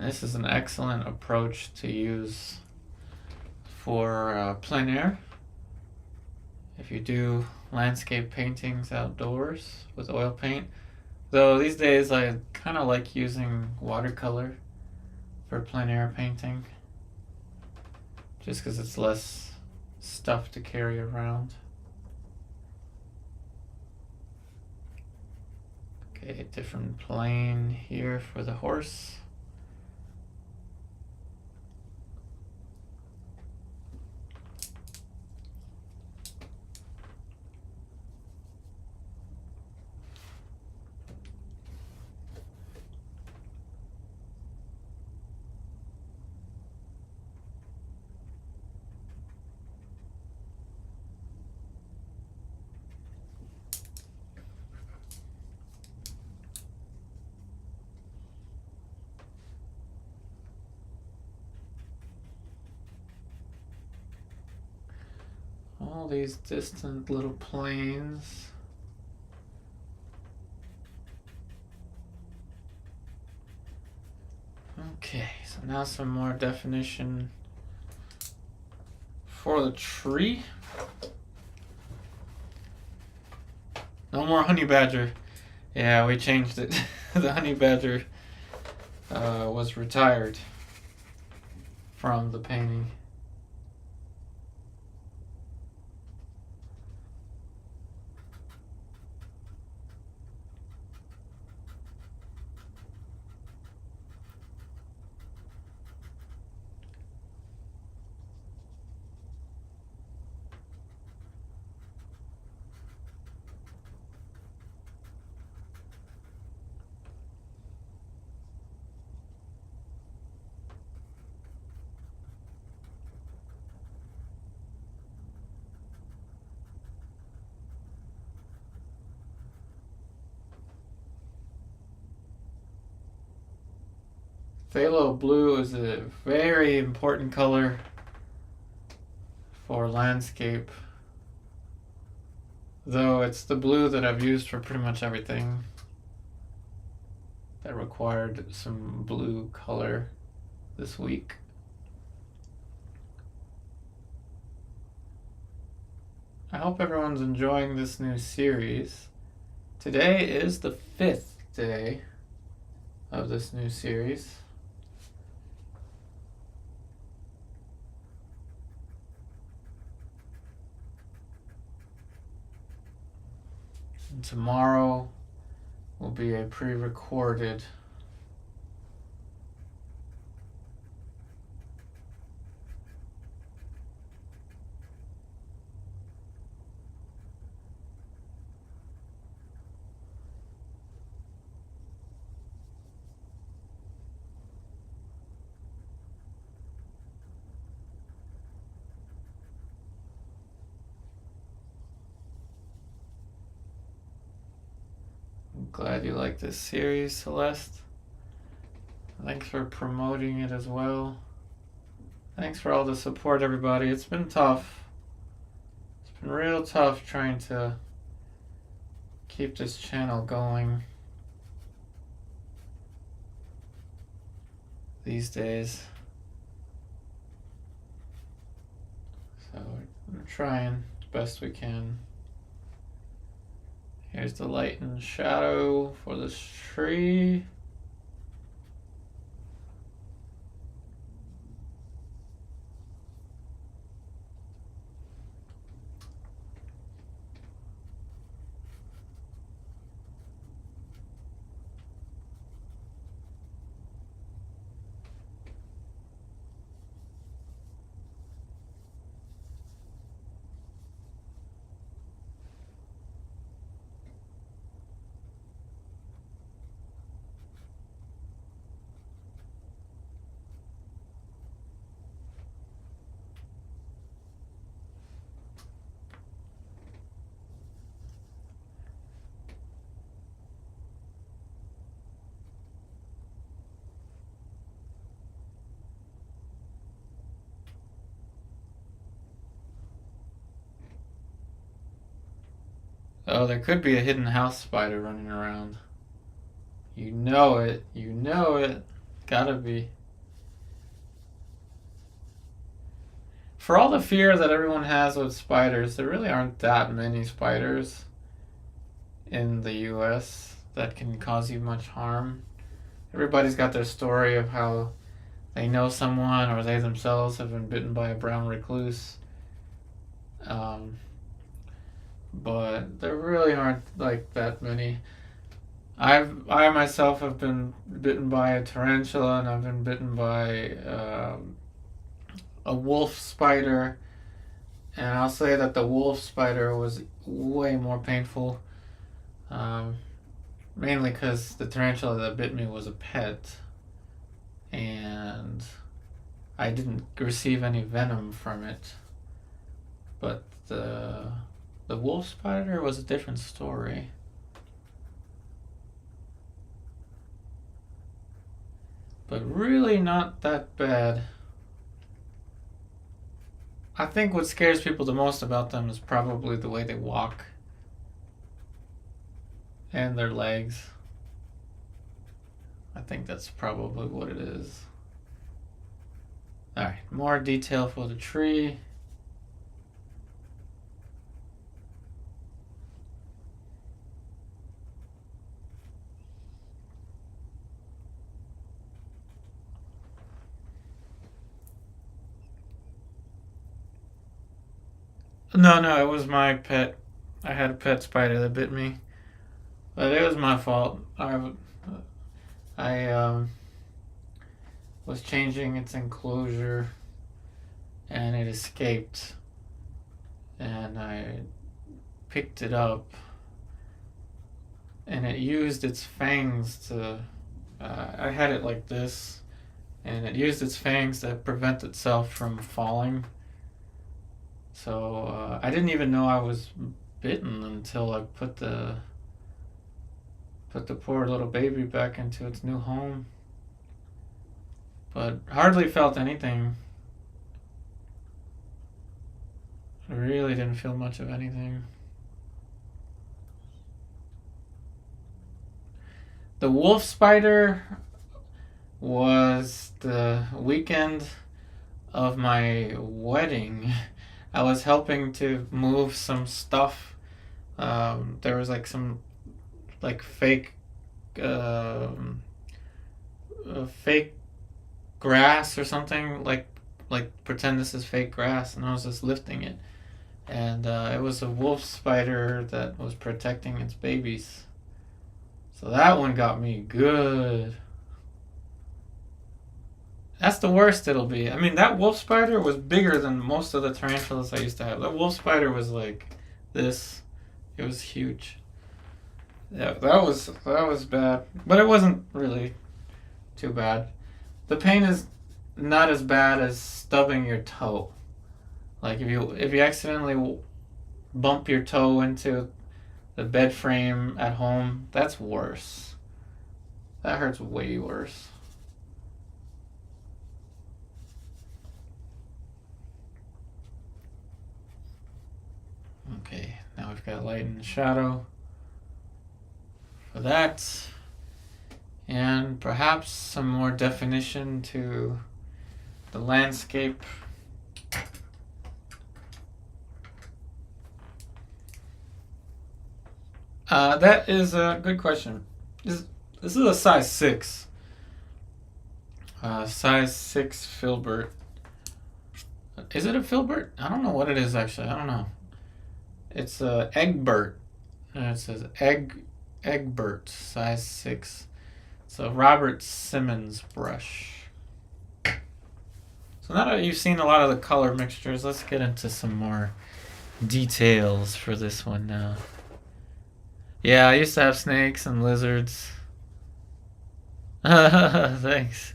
This is an excellent approach to use for plein air. If you do landscape paintings outdoors with oil paint. Though these days I kind of like using watercolor for plein air painting, just because it's less stuff to carry around. Okay, different plane here for the horse. All these distant little planes. Okay, so now some more definition for the tree. No more honey badger. Yeah, we changed it. The honey badger was retired from the painting. Phthalo blue is a very important color for landscape, though it's the blue that I've used for pretty much everything that required some blue color this week. I hope everyone's enjoying this new series. Today is the 5th day of this new series. And tomorrow will be a pre-recorded I'm glad you like this series, Celeste. Thanks for promoting it as well. Thanks for all the support, everybody. It's been tough. It's been real tough trying to keep this channel going these days. So we're trying the best we can. Here's the light and shadow for this tree. Oh, there could be a hidden house spider running around. You know it. You know it. Gotta be. for all the fear that everyone has with spiders, there really aren't that many spiders in the US that can cause you much harm. Everybody's got their story of how they know someone or they themselves have been bitten by a brown recluse. But there really aren't like that many. I myself have been bitten by a tarantula, and I've been bitten by a wolf spider, and I'll say that the wolf spider was way more painful, mainly because the tarantula that bit me was a pet, and I didn't receive any venom from it. But the wolf spider was a different story. But really not that bad. I think what scares people the most about them is probably the way they walk and their legs. I think that's probably what it is. Alright, more detail for the tree. No, it was my pet. I had a pet spider that bit me. But it was my fault. I was changing its enclosure and it escaped. And I picked it up and it used its fangs to... I had it like this, and it used its fangs to prevent itself from falling. So I didn't even know I was bitten until I put the poor little baby back into its new home. But hardly felt anything. I really didn't feel much of anything. The wolf spider was the weekend of my wedding. I was helping to move some stuff. There was like some fake fake grass or something, like pretend this is fake grass, and I was just lifting it, and it was a wolf spider that was protecting its babies. So that one got me good. That's the worst it'll be. I mean, that wolf spider was bigger than most of the tarantulas I used to have. That wolf spider was like this. It was huge. Yeah, that was bad. But it wasn't really too bad. The pain is not as bad as stubbing your toe. Like if you accidentally bump your toe into the bed frame at home, that's worse. That hurts way worse. Okay, now we've got light and shadow for that, and perhaps some more definition to the landscape. That is a good question. This is a size 6. Size 6 filbert. Is it a filbert? I don't know what it is actually. I don't know. It's a Egbert. It says Egbert, size 6. It's a Robert Simmons brush. So now that you've seen a lot of the color mixtures, let's get into some more details for this one now. Yeah, I used to have snakes and lizards. Thanks.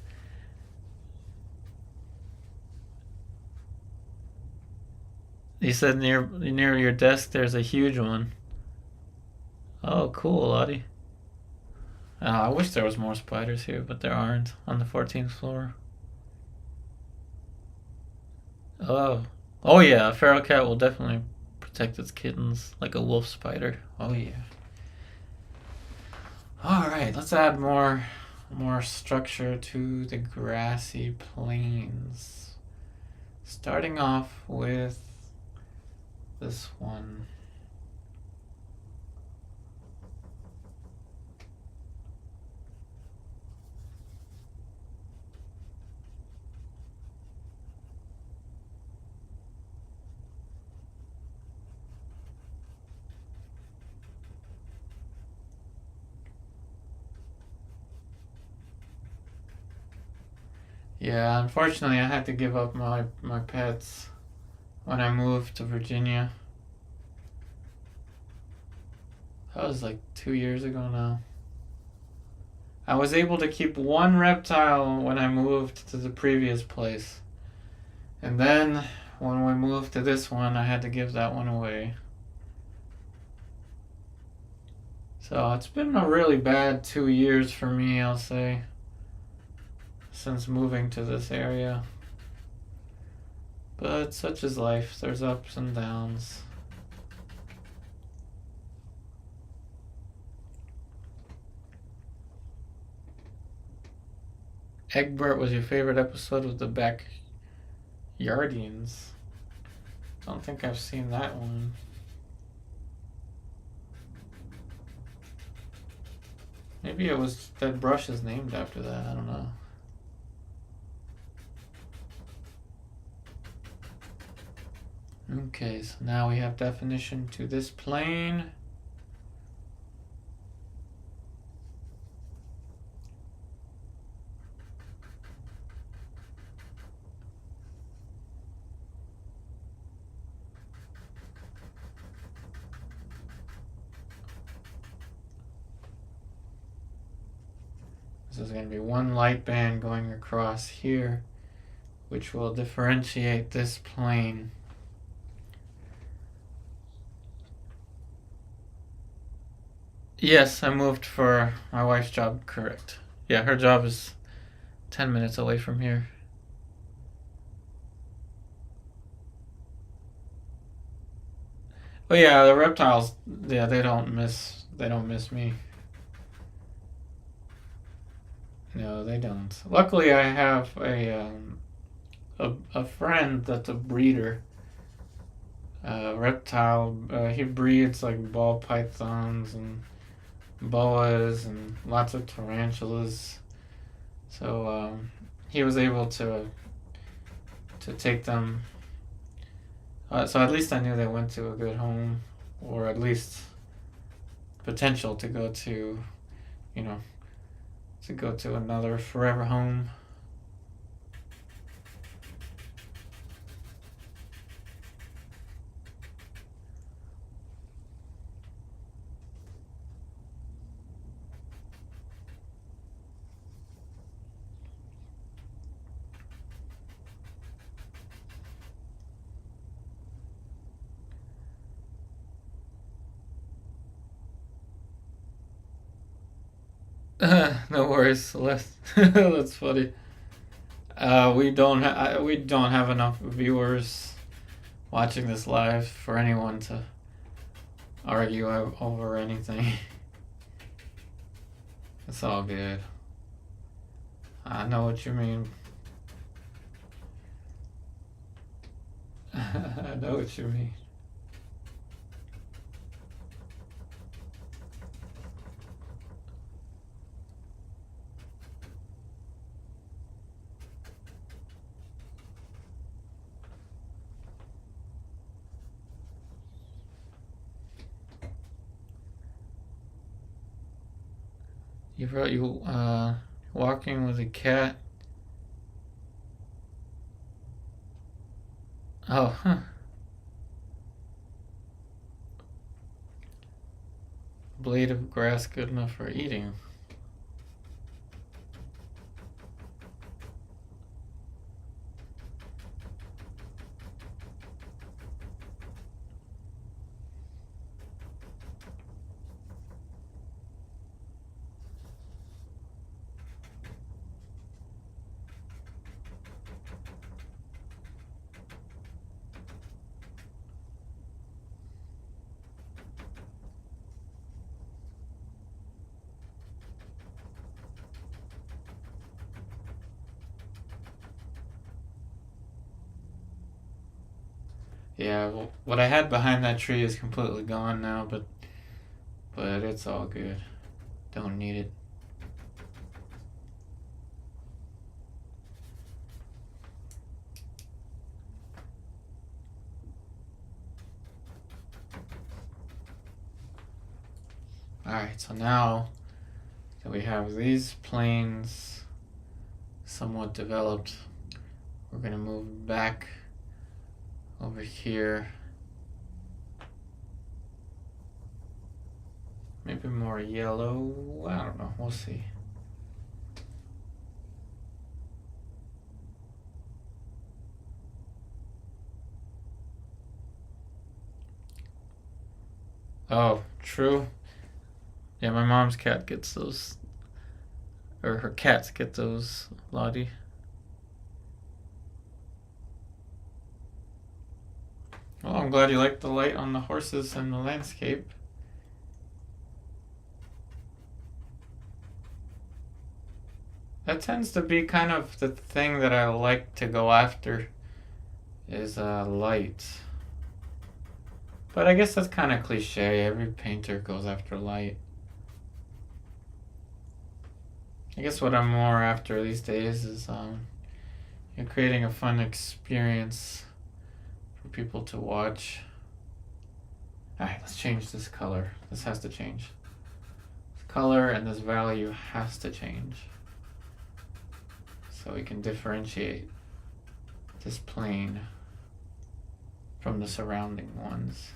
You said near your desk there's a huge one. Oh, cool, Audie. I wish there was more spiders here, but there aren't on the 14th floor. Oh yeah, a feral cat will definitely protect its kittens like a wolf spider. Oh yeah. All right, let's add more structure to the grassy plains. Starting off with this one. Yeah, unfortunately I had to give up my pets when I moved to Virginia. That was like 2 years ago now. I was able to keep one reptile when I moved to the previous place. And then when we moved to this one, I had to give that one away. So it's been a really bad 2 years for me, I'll say, since moving to this area. But such is life. There's ups and downs. Egbert was your favorite episode of the Backyardians. Don't think I've seen that one. Maybe it was that brush is named after that. I don't know. Okay, so now we have definition to this plane. This is going to be one light band going across here, which will differentiate this plane. Yes, I moved for my wife's job, correct. Yeah, her job is 10 minutes away from here. But yeah, the reptiles, yeah, they don't miss me. No, they don't. Luckily, I have a friend that's a breeder. Reptile. He breeds like ball pythons and boas and lots of tarantulas. So he was able to take them. So at least I knew they went to a good home, or at least potential to go to, to go to another forever home. No worries, Celeste. That's funny. We don't have enough viewers watching this live for anyone to argue over anything. It's all good. I know what you mean. I know what you mean. You wrote you walking with a cat. Oh, huh. Blade of grass good enough for eating. Yeah, well, what I had behind that tree is completely gone now, but it's all good. Don't need it. Alright, so now that we have these planes somewhat developed, we're going to move back over here. Maybe more yellow. I don't know. We'll see. Oh, true. Yeah, my mom's cat gets those. Or her cats get those, Lottie. Well, I'm glad you like the light on the horses and the landscape. That tends to be kind of the thing that I like to go after, is light. But I guess that's kind of cliche. Every painter goes after light. I guess what I'm more after these days is creating a fun experience for people to watch. Alright, let's change this color. This has to change. This color and this value has to change, so we can differentiate this plane from the surrounding ones.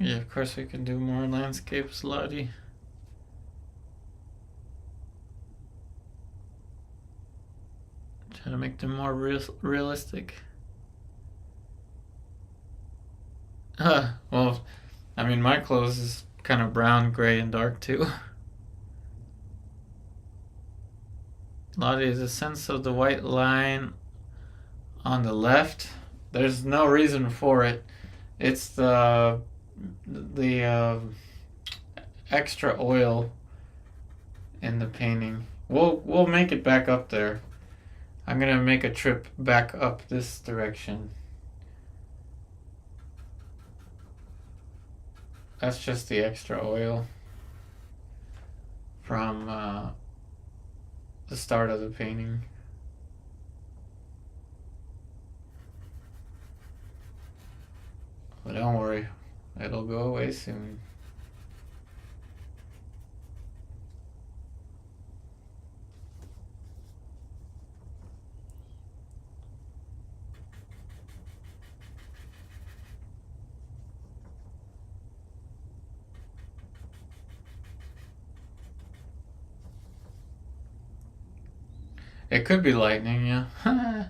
Yeah, of course we can do more landscapes, Lottie. Try to make them more realistic. Well, I mean, my clothes is kind of brown, gray, and dark too. Lottie, the sense of the white line on the left, there's no reason for it. It's the extra oil in the painting. We'll make it back up there. I'm gonna make a trip back up this direction. That's just the extra oil from the start of the painting. But don't worry, it'll go away soon. It could be lightning, yeah.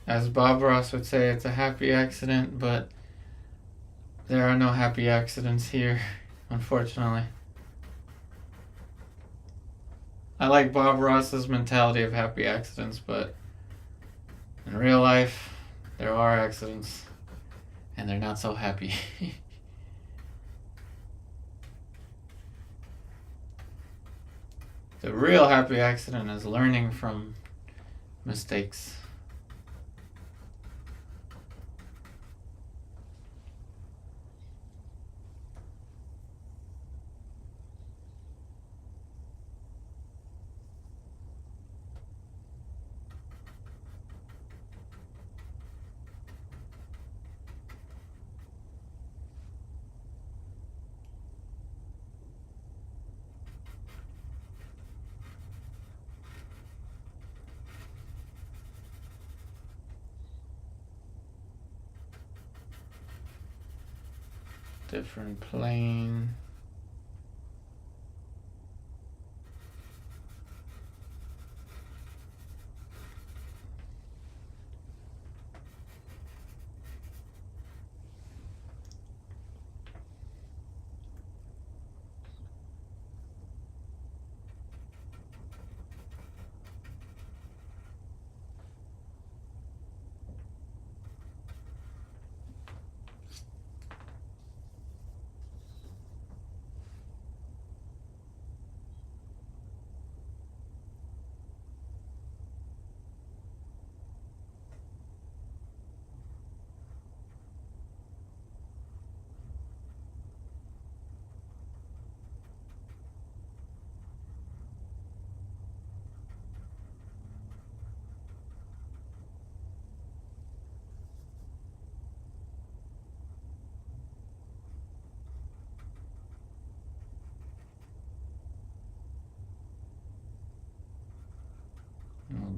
As Bob Ross would say, it's a happy accident, but there are no happy accidents here, unfortunately. I like Bob Ross's mentality of happy accidents, but in real life, there are accidents, and they're not so happy. The real happy accident is learning from mistakes. different plane.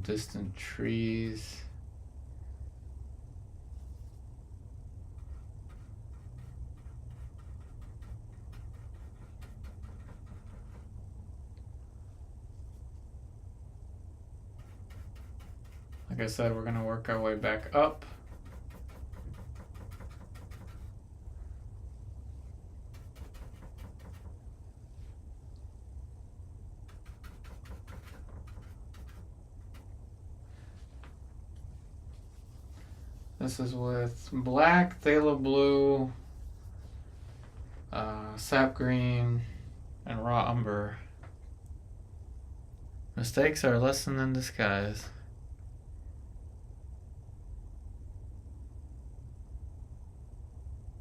Distant trees. Like I said, we're going to work our way back up. This is with black, phthalo blue, sap green, and raw umber. Mistakes are a lesson in disguise.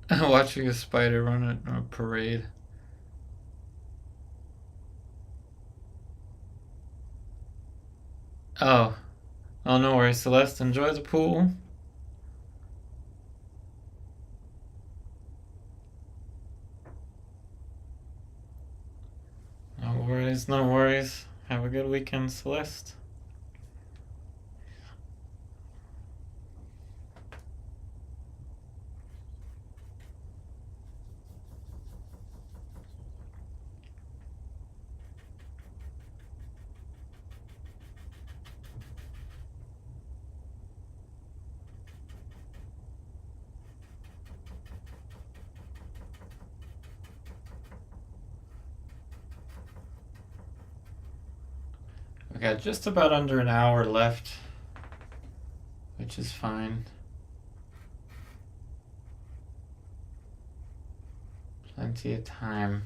Watching a spider run at a parade. Oh, no worries, Celeste. Enjoy the pool. No worries. Have a good weekend, Celeste. We got just about under an hour left, which is fine. Plenty of time.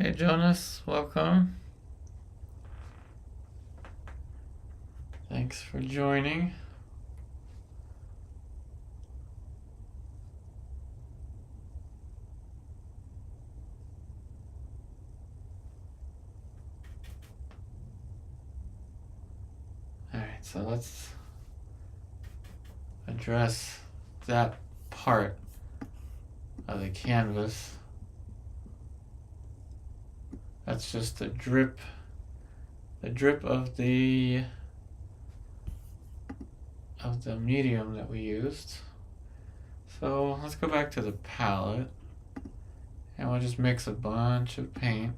Hey Jonas, welcome. Thanks for joining. Alright, so let's address that part of the canvas. That's just the drip of the medium that we used. So let's go back to the palette and we'll just mix a bunch of paint.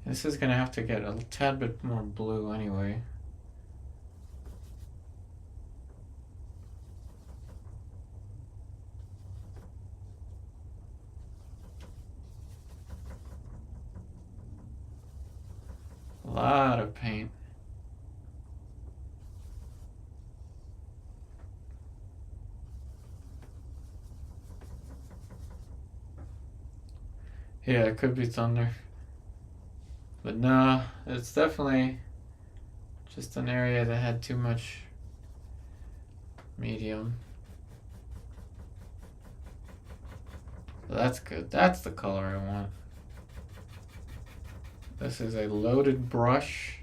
This is gonna have to get a tad bit more blue anyway. A lot of paint. Yeah, it could be thunder. But no, it's definitely just an area that had too much medium. So that's good. That's the color I want. This is a loaded brush.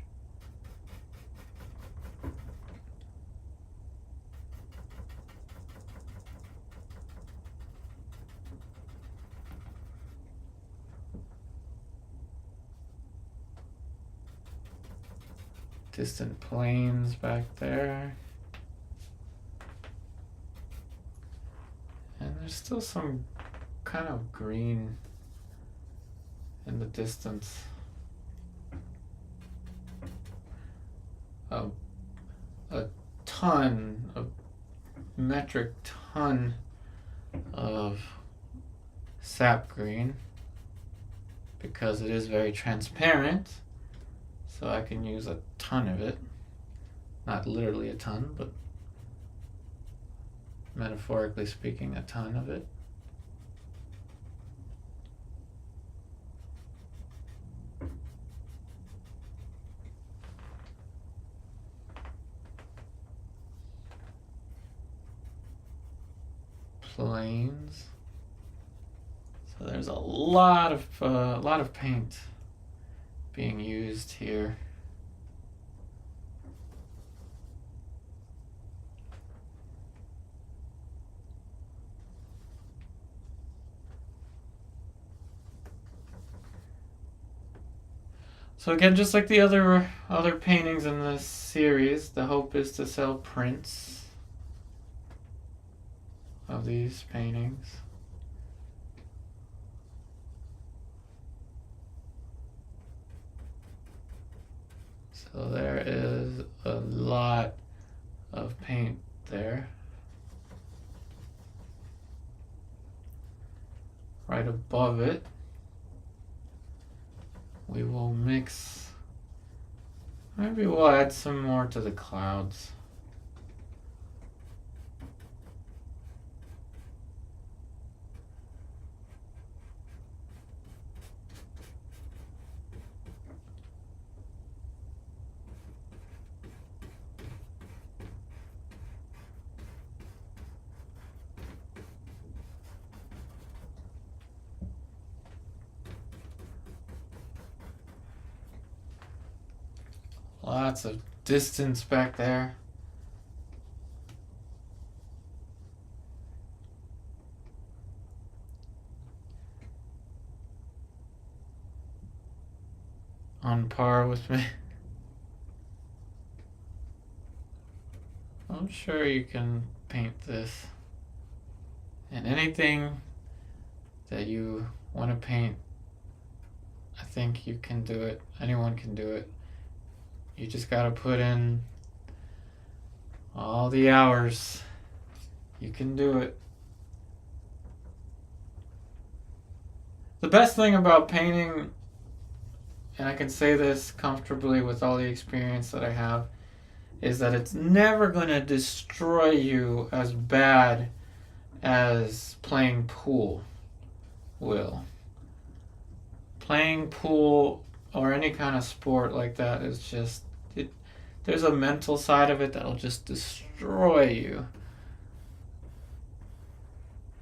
Distant plains back there. And there's still some kind of green in the distance. A ton, a metric ton of sap green, because it is very transparent, so I can use a ton of it. Not literally a ton, but metaphorically speaking, a ton of it. Plains. So there's a lot of paint being used here. So again, just like the other paintings in this series, the hope is to sell prints of these paintings. So there is a lot of paint there. Right above it, we will mix, maybe we'll add some more to the clouds. Lots of distance back there. On par with me. I'm sure you can paint this. And anything that you want to paint, I think you can do it. Anyone can do it. You just gotta put in all the hours. You can do it. The best thing about painting, and I can say this comfortably with all the experience that I have, is that it's never gonna destroy you as bad as playing pool will. Playing pool or any kind of sport like that is just, there's a mental side of it that'll just destroy you.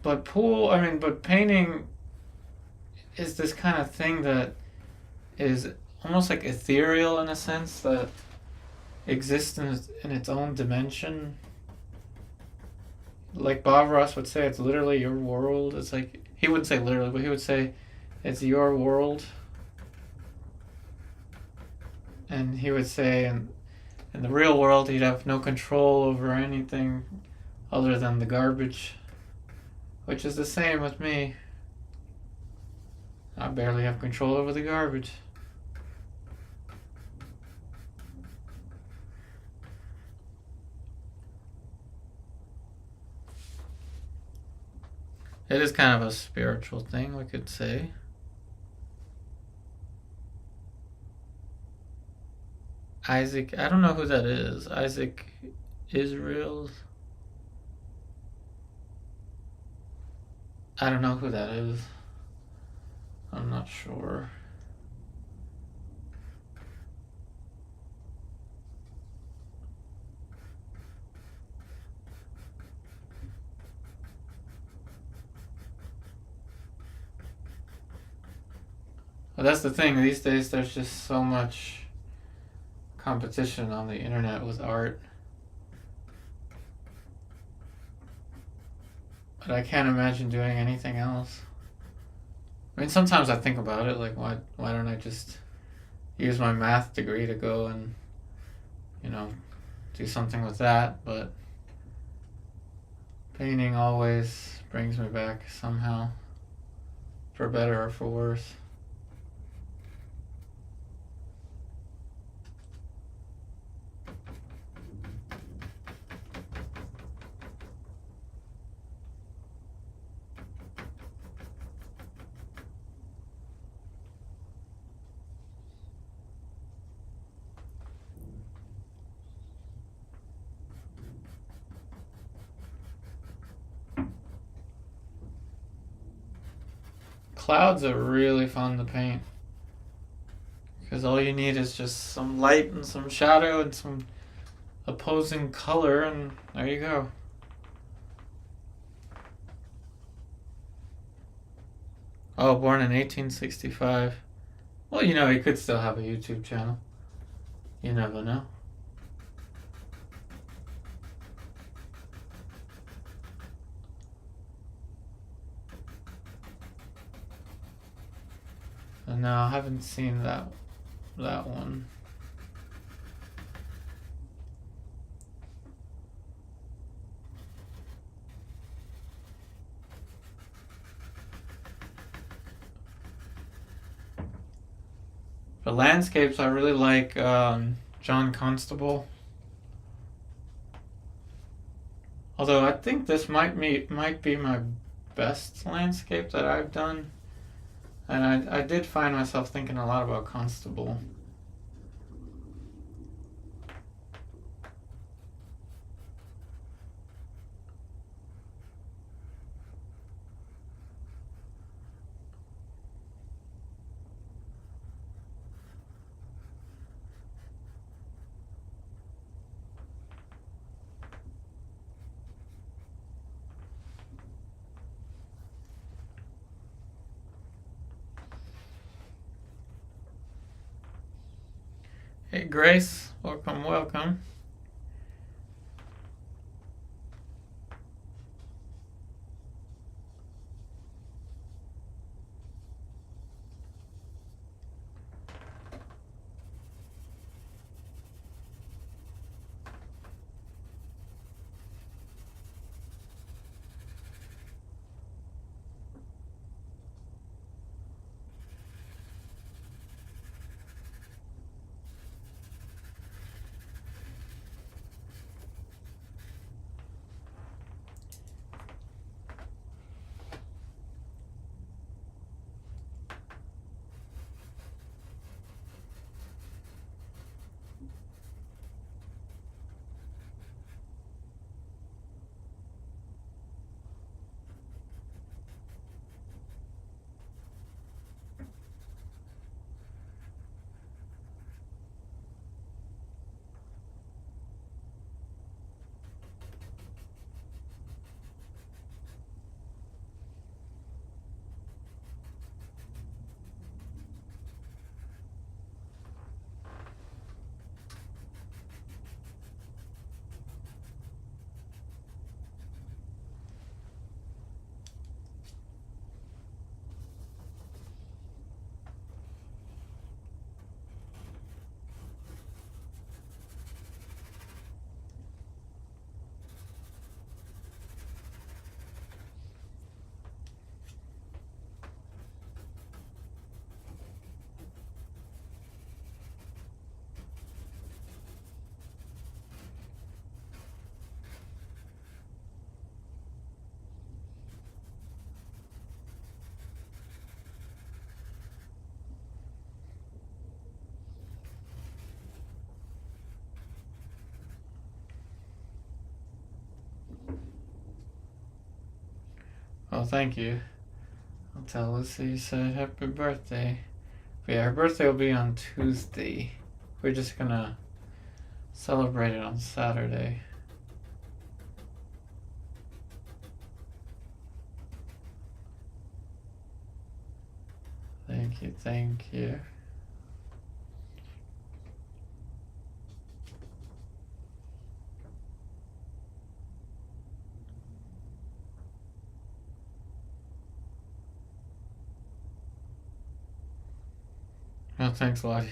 But painting is this kind of thing that is almost like ethereal in a sense, that exists in its own dimension. Like Bob Ross would say, it's literally your world. It's like, he wouldn't say literally, but he would say it's your world. And he would say in the real world, he'd have no control over anything other than the garbage, which is the same with me. I barely have control over the garbage. It is kind of a spiritual thing, we could say. Isaac, I don't know who that is. Isaac Israel. I don't know who that is. I'm not sure. But that's the thing, these days there's just so much competition on the internet with art. But I can't imagine doing anything else. I mean, sometimes I think about it, like, why don't I just use my math degree to go and, do something with that, but painting always brings me back somehow, for better or for worse. Clouds are really fun to paint because all you need is just some light and some shadow and some opposing color, and there you go. Oh, born in 1865. Well, he could still have a YouTube channel. You never know. No, I haven't seen that one. For landscapes, I really like John Constable. Although I think this might be my best landscape that I've done. And I did find myself thinking a lot about Constable. Hey Grace, welcome. Well, thank you. I'll tell Lucy you said happy birthday. But yeah, her birthday will be on Tuesday. We're just gonna celebrate it on Saturday. Thank you, thank you. Oh, thanks, Lottie.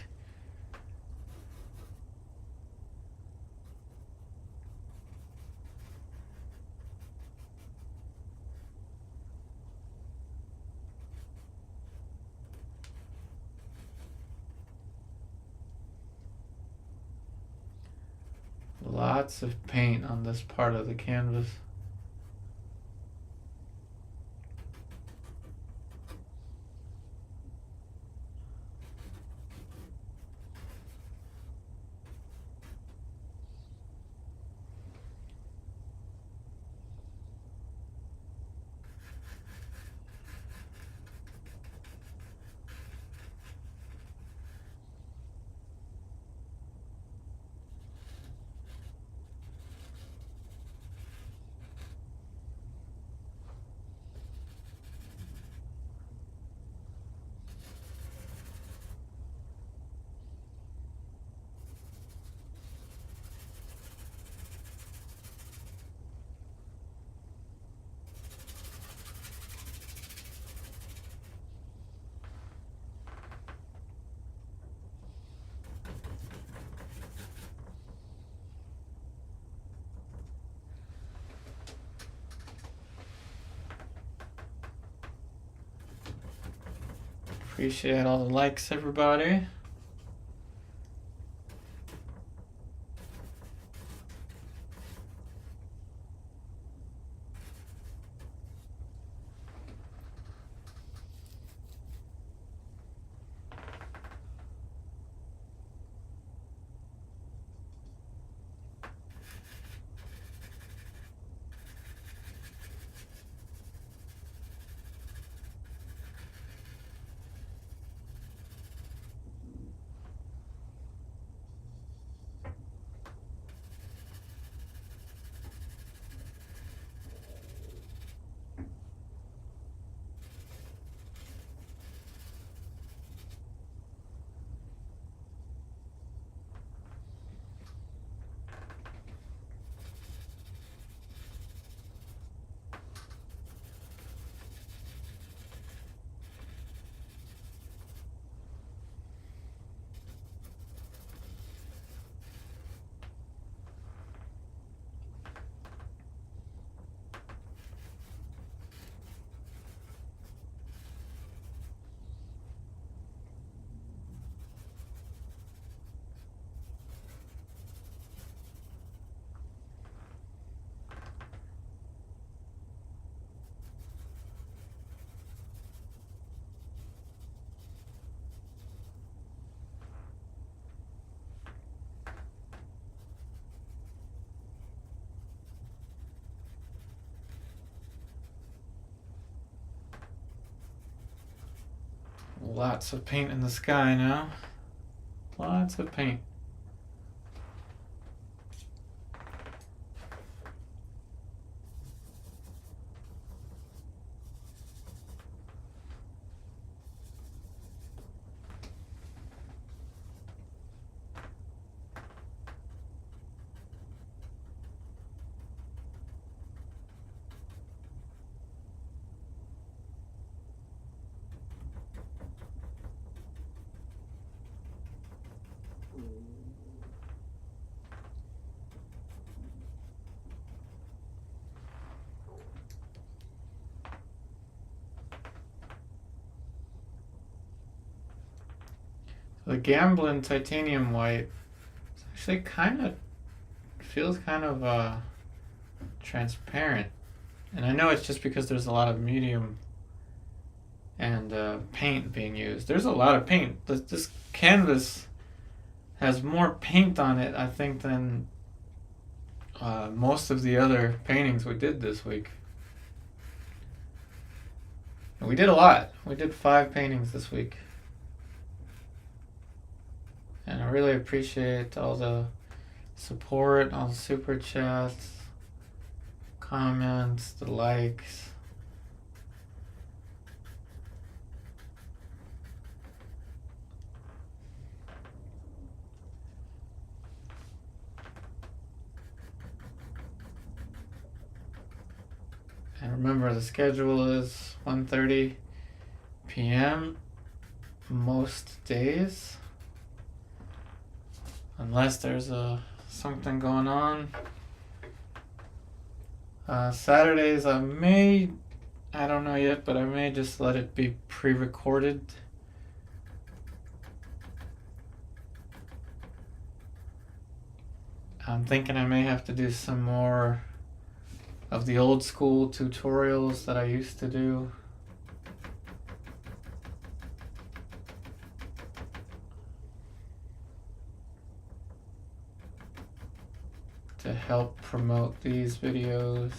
Lots of paint on this part of the canvas. Appreciate all the likes, everybody. Lots of paint in the sky now. Lots of paint. The Gamblin titanium white actually feels kind of transparent, and I know it's just because there's a lot of medium and paint being used. There's a lot of paint. This canvas has more paint on it, I think, than most of the other paintings we did this week. And we did a lot. We did 5 paintings this week. And I really appreciate all the support, all the super chats, comments, the likes. And remember, the schedule is 1:30 p.m. most days, unless there's something going on. Saturdays I don't know yet, but I may just let it be pre-recorded. I'm thinking I may have to do some more of the old school tutorials that I used to do. To help promote these videos.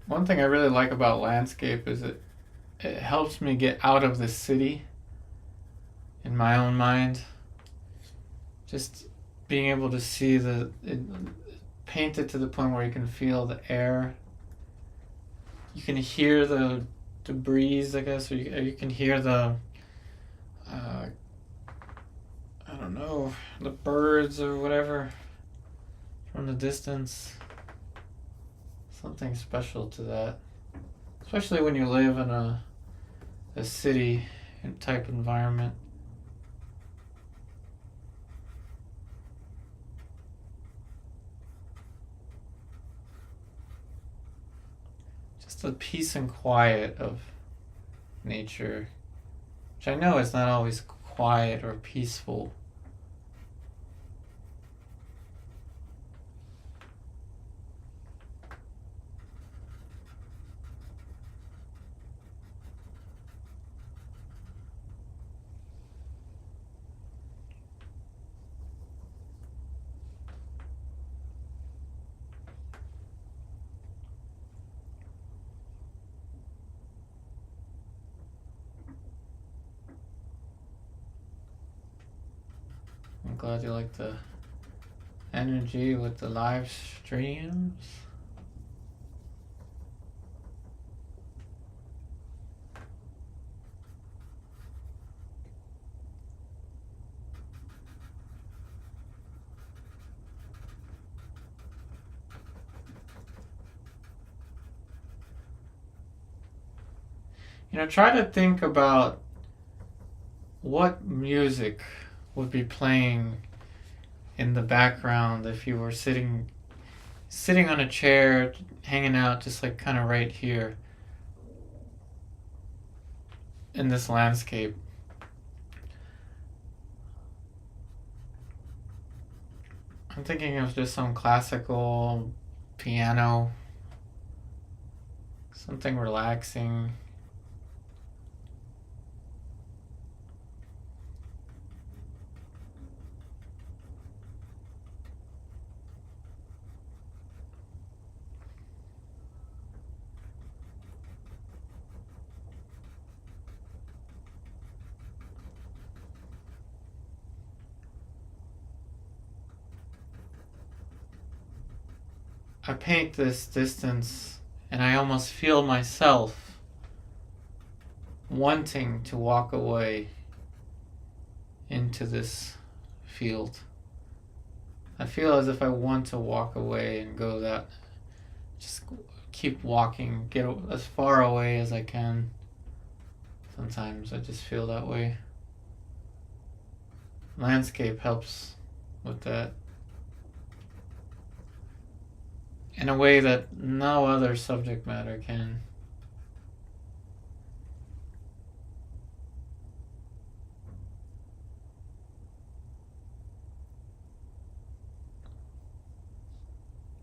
One thing I really like about landscape is it helps me get out of the city in my own mind. Just being able to see paint it to the point where you can feel the air. You can hear the breeze, I guess, or you can hear the I don't know, the birds or whatever from the distance. Something special to that, especially when you live in a city type environment. Just the peace and quiet of nature, which I know is not always quiet or peaceful. I'm glad you like the energy with the live streams. Try to think about what music would be playing in the background if you were sitting on a chair, hanging out, just like kind of right here in this landscape. I'm thinking of just some classical piano, something relaxing. I paint this distance and I almost feel myself wanting to walk away into this field. I feel as if I want to walk away and go that, just keep walking, get as far away as I can. Sometimes I just feel that way. landscape helps with that in a way that no other subject matter can.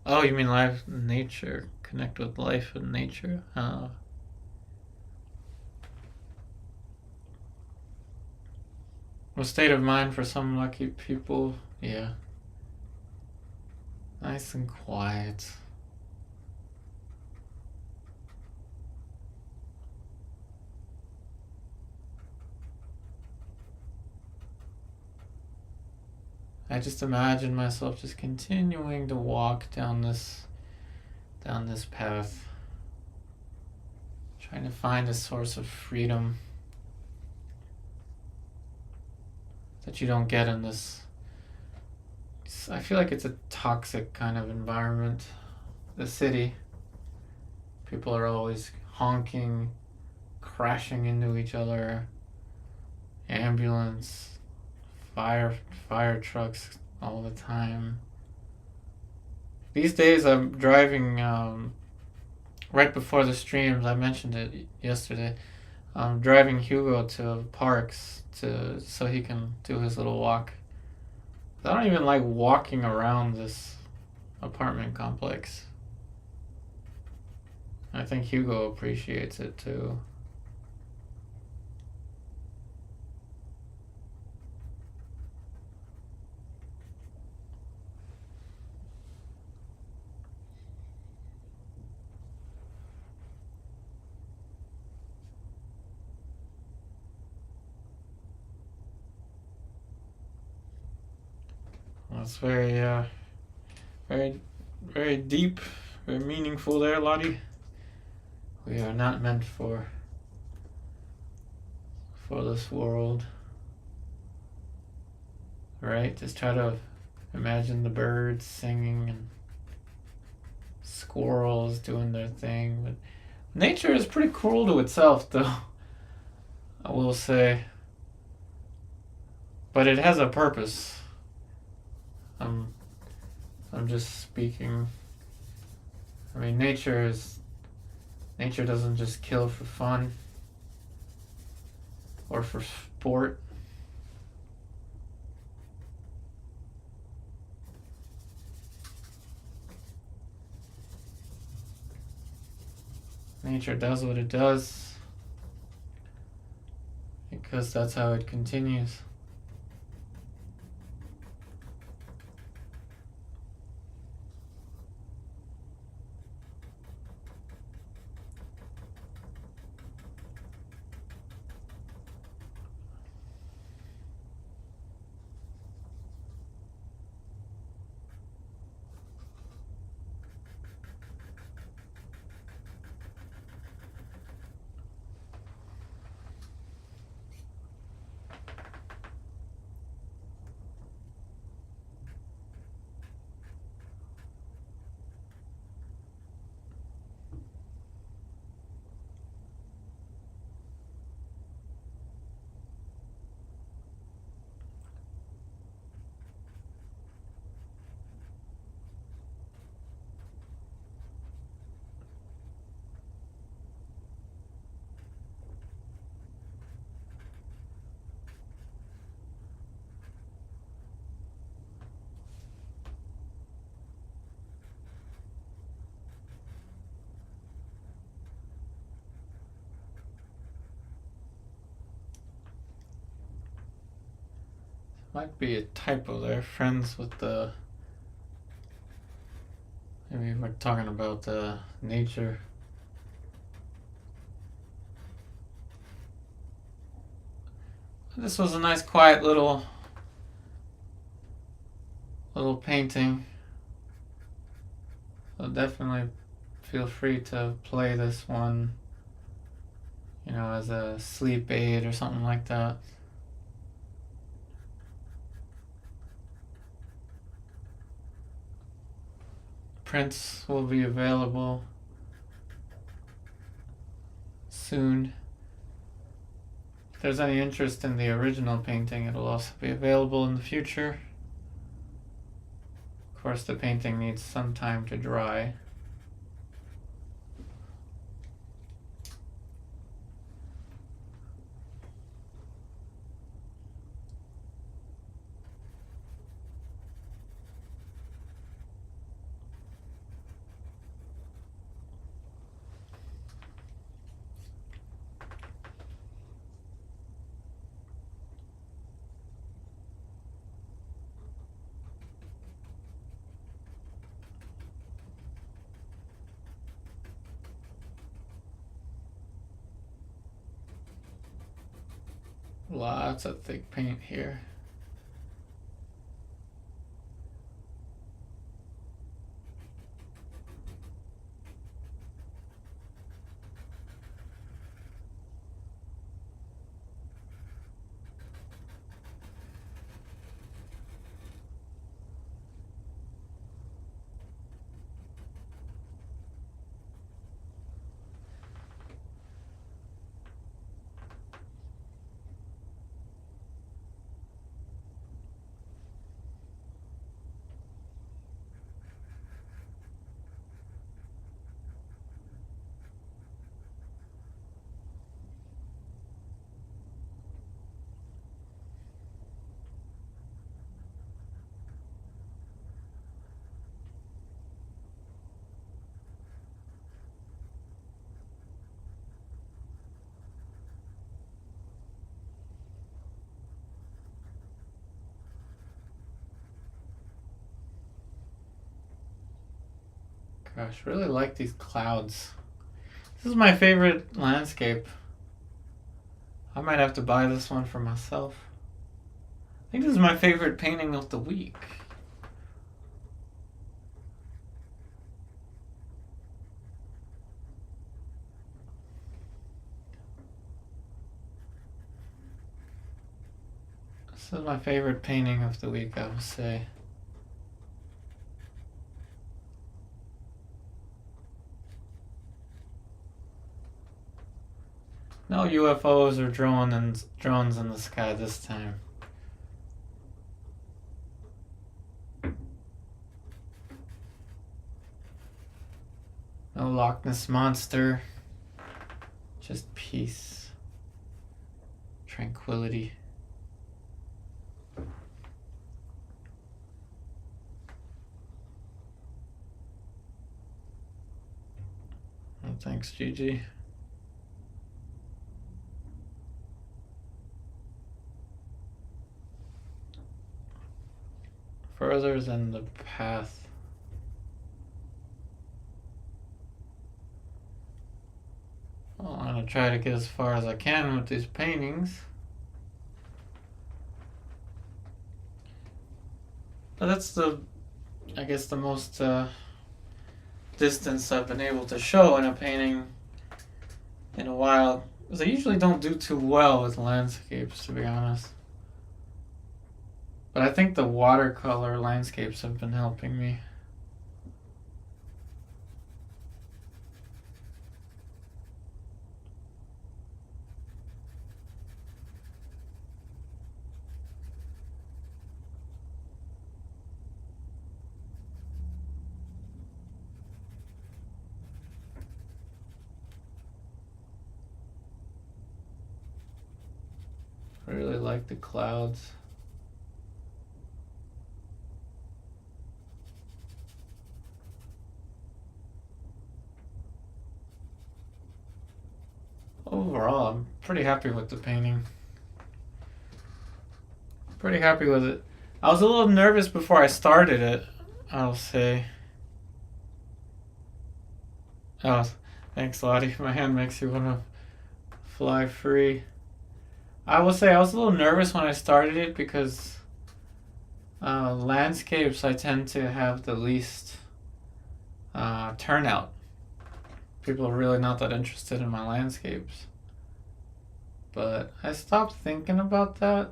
Oh, you mean life in nature? Connect with life and nature? A state of mind for some lucky people, yeah. Nice and quiet. I just imagine myself just continuing to walk down this path, trying to find a source of freedom that you don't get in this. I feel like it's a toxic kind of environment. The city, people are always honking, crashing into each other, ambulance, fire trucks all the time. These days I'm driving, right before the streams, I mentioned it yesterday, I'm driving Hugo to parks so he can do his little walk. I don't even like walking around this apartment complex. I think Hugo appreciates it too. That's very, very, very deep, very meaningful there, Lottie. We are not meant for this world, right? Just try to imagine the birds singing and squirrels doing their thing. But nature is pretty cruel to itself, though, I will say. But it has a purpose. I'm just speaking. I mean, nature doesn't just kill for fun or for sport. Nature does what it does because that's how it continues. Might be a typo there. Friends with the. Maybe we're talking about nature. This was a nice, quiet little painting. So definitely feel free to play this one, as a sleep aid or something like that. Prints will be available soon. there's any interest in the original painting, it'll also be available in the future. Of course, the painting needs some time to dry. Lots of thick paint here. Gosh, really like these clouds. This is my favorite landscape. I might have to buy this one for myself. I think this is my favorite painting of the week. This is my favorite painting of the week, I would say. No UFOs or drones in the sky this time. No Loch Ness Monster. Just peace. Tranquility. Oh, thanks, Gigi. Further than the path. Well, I'm gonna try to get as far as I can with these paintings. But that's I guess the most distance I've been able to show in a painting in a while. Because I usually don't do too well with landscapes, to be honest. But I think the watercolor landscapes have been helping me. I really like the clouds. Overall, I'm pretty happy with the painting. Pretty happy with it. I was a little nervous before I started it, I'll say. Oh, thanks, Lottie. My hand makes you want to fly free. I will say I was a little nervous when I started it because landscapes I tend to have the least turnout. People are really not that interested in my landscapes. But I stopped thinking about that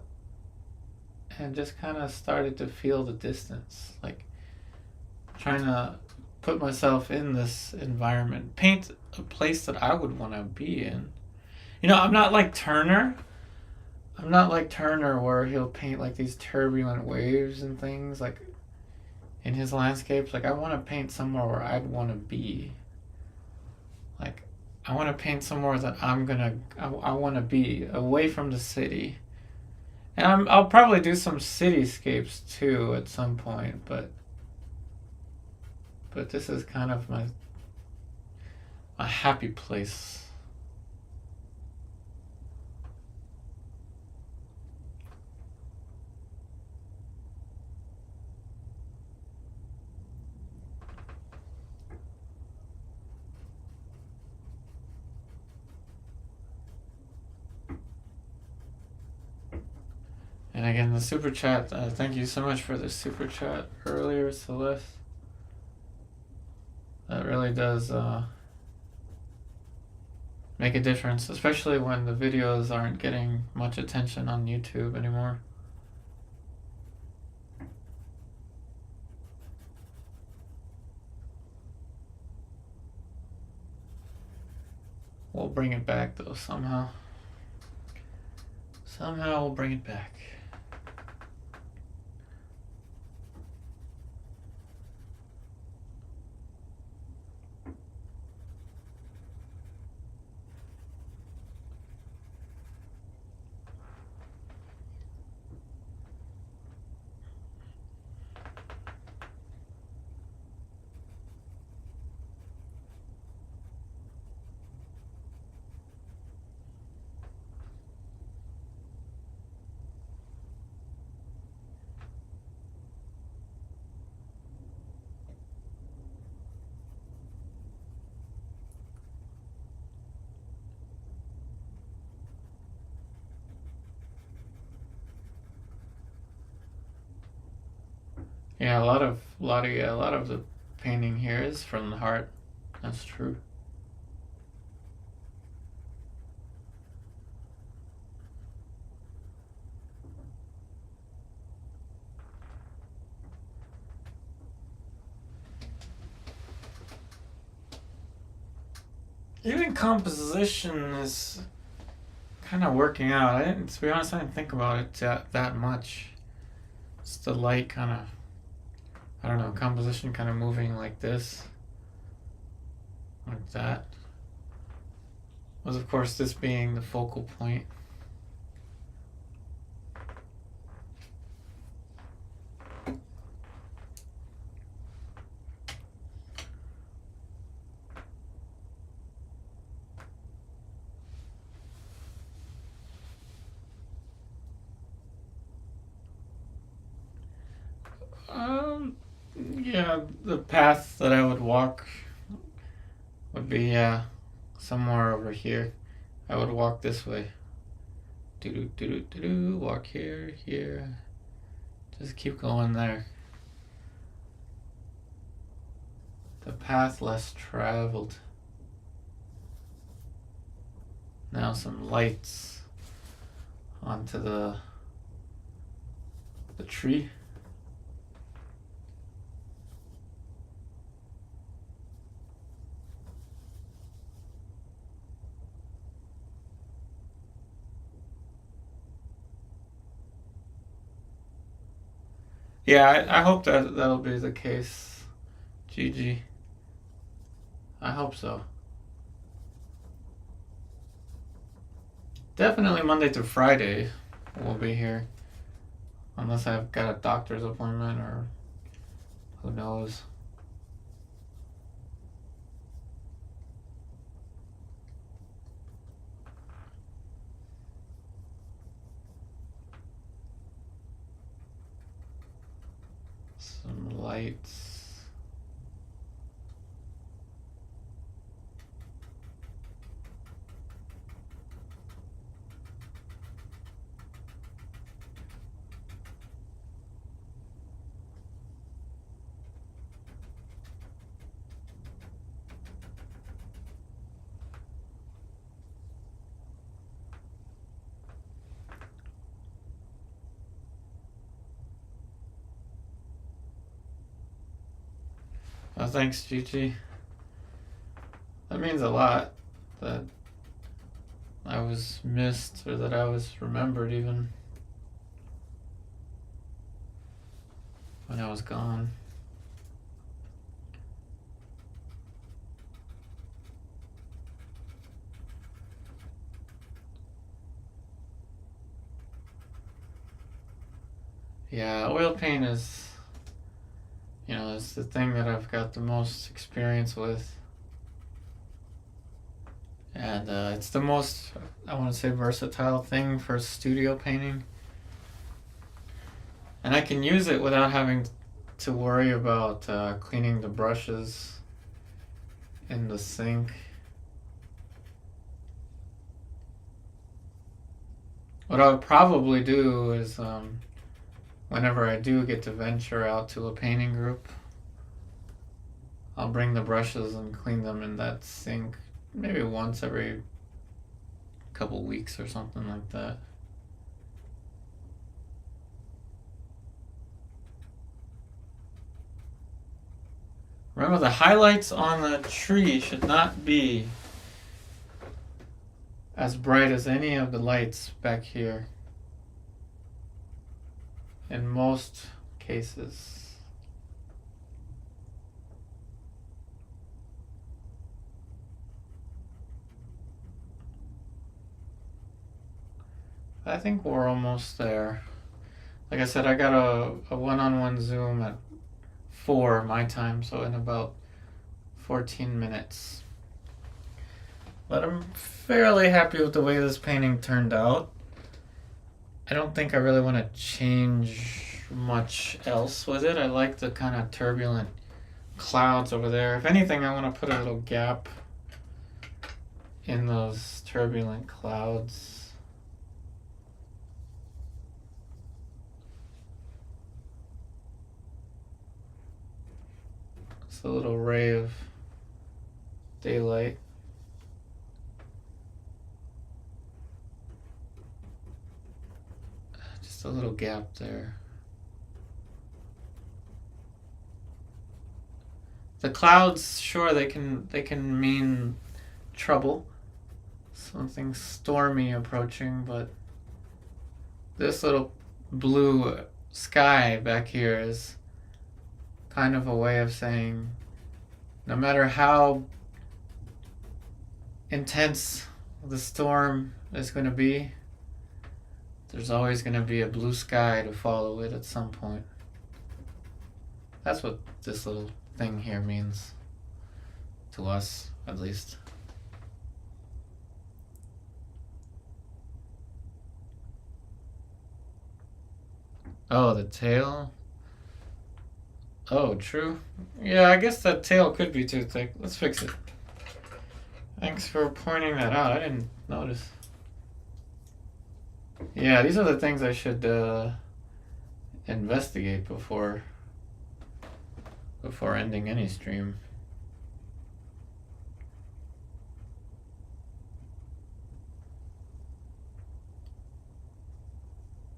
and just kind of started to feel the distance. Like trying to put myself in this environment. Paint a place that I would want to be in. You know, I'm not like Turner. I'm not like Turner where he'll paint like these turbulent waves and things like in his landscapes. Like I want to paint somewhere where I'd want to be. Like I want to paint somewhere that I want to be away from the city. And I'll probably do some cityscapes too at some point, but this is kind of my happy place. And again, the super chat, thank you so much for the super chat earlier, Celeste. That really does make a difference, especially when the videos aren't getting much attention on YouTube anymore. We'll bring it back though, somehow. Somehow we'll bring it back. Yeah, a lot of the painting here is from the heart. That's true. Even composition is kind of working out. To be honest, I didn't think about it that much. It's the light kind of, I don't know, composition kind of moving like this. Like that. With, of course, this being the focal point. Yeah, the path that I would walk would be somewhere over here. I would walk this way. Walk here, here. Just keep going there. The path less traveled. Now some lights onto the tree. Yeah, I hope that'll be the case, Gigi. I hope so. Definitely Monday through Friday we'll be here. Unless I've got a doctor's appointment or who knows. Some lights. Oh, thanks, Gigi. That means a lot. That I was missed or that I was remembered even when I was gone. Yeah, oil paint is, it's the thing that I've got the most experience with. And it's the most, I want to say, versatile thing for studio painting. And I can use it without having to worry about cleaning the brushes in the sink. What I'll probably do is whenever I do get to venture out to a painting group, I'll bring the brushes and clean them in that sink maybe once every couple weeks or something like that. Remember, the highlights on the tree should not be as bright as any of the lights back here in most cases. I think we're almost there. Like I said, I got a one-on-one Zoom at 4 my time, so in about 14 minutes. But I'm fairly happy with the way this painting turned out. I don't think I really want to change much else with it. I like the kind of turbulent clouds over there. If anything, I want to put a little gap in those turbulent clouds. It's a little ray of daylight. Just a little gap there. The clouds, sure, they can mean trouble, something stormy approaching, but this little blue sky back here is kind of a way of saying no matter how intense the storm is going to be, there's always going to be a blue sky to follow it at some point. That's what this little thing here means to us, at least. Oh, the tail. Oh, true. Yeah, I guess that tail could be too thick. Let's fix it. Thanks for pointing that out. I didn't notice. Yeah, these are the things I should investigate before ending any stream.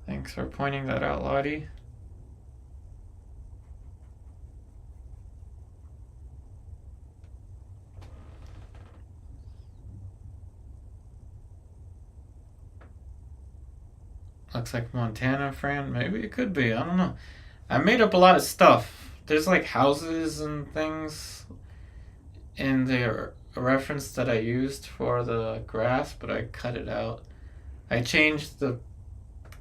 Thanks for pointing that out, Lottie. Looks like Montana, Fran. Maybe it could be. I don't know. I made up a lot of stuff. There's like houses and things in the reference that I used for the grass, but I cut it out. I changed the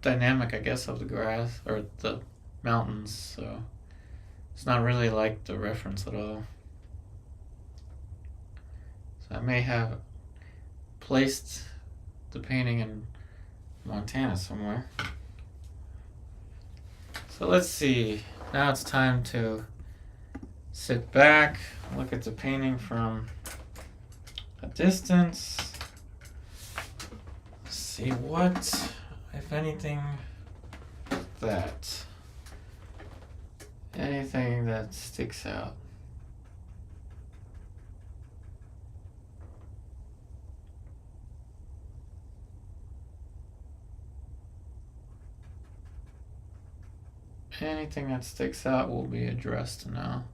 dynamic, I guess, of the grass or the mountains, so it's not really like the reference at all. So I may have placed the painting in Montana somewhere. So let's see. Now it's time to sit back, look at the painting from a distance, see what, if anything, anything that sticks out. Anything that sticks out will be addressed now.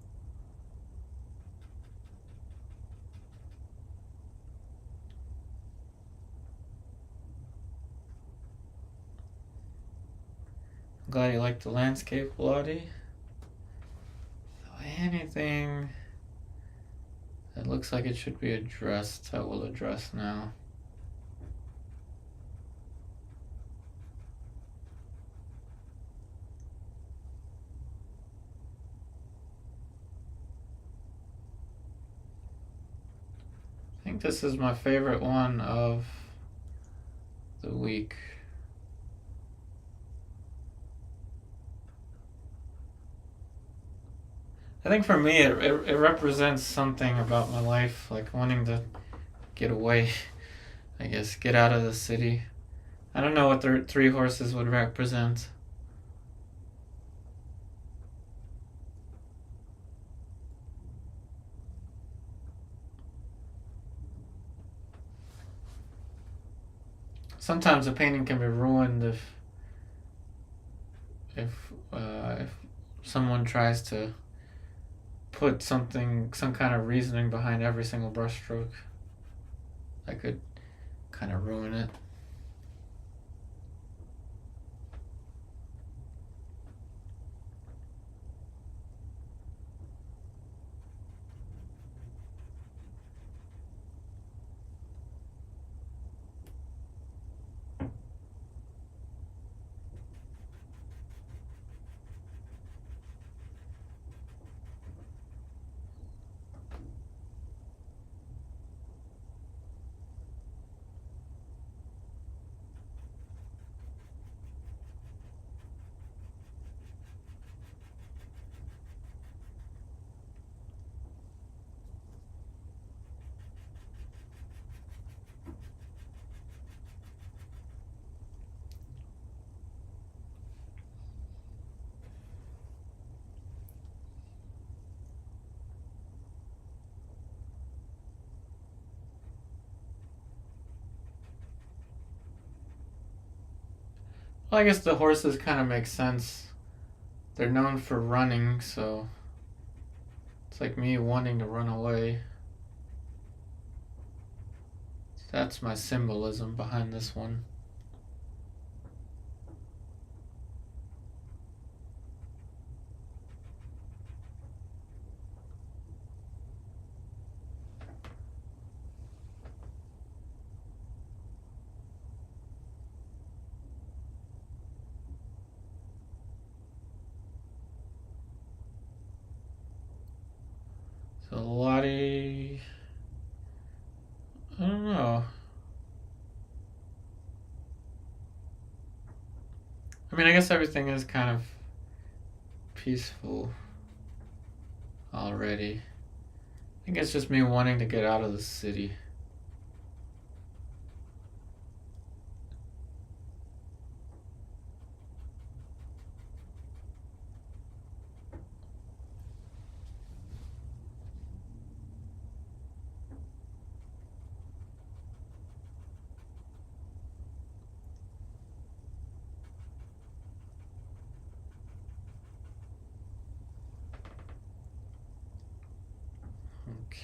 I'm glad you like the landscape, Lottie. So anything that looks like it should be addressed, I will address now. I think this is my favorite one of the week. I think for me, it represents something about my life, like wanting to get away, I guess, get out of the city. I don't know what the three horses would represent. Sometimes a painting can be ruined if someone tries to put some kind of reasoning behind every single brushstroke. That could kind of ruin it. Well, I guess the horses kind of make sense. They're known for running, so it's like me wanting to run away. That's my symbolism behind this one. So Lottie, I don't know. I mean, I guess everything is kind of peaceful already. I think it's just me wanting to get out of the city.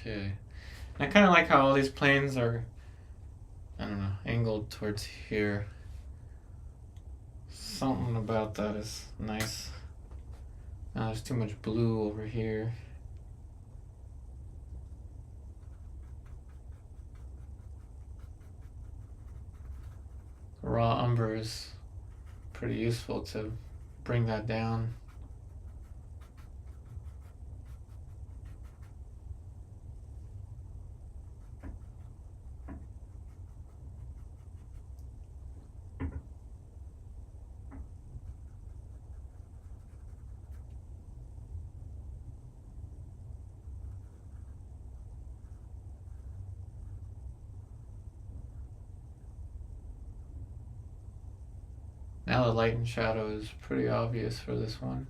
Okay. I kind of like how all these planes are, I don't know, angled towards here. Something about that is nice. Now there's too much blue over here. The raw umber is pretty useful to bring that down. Now the light and shadow is pretty obvious for this one.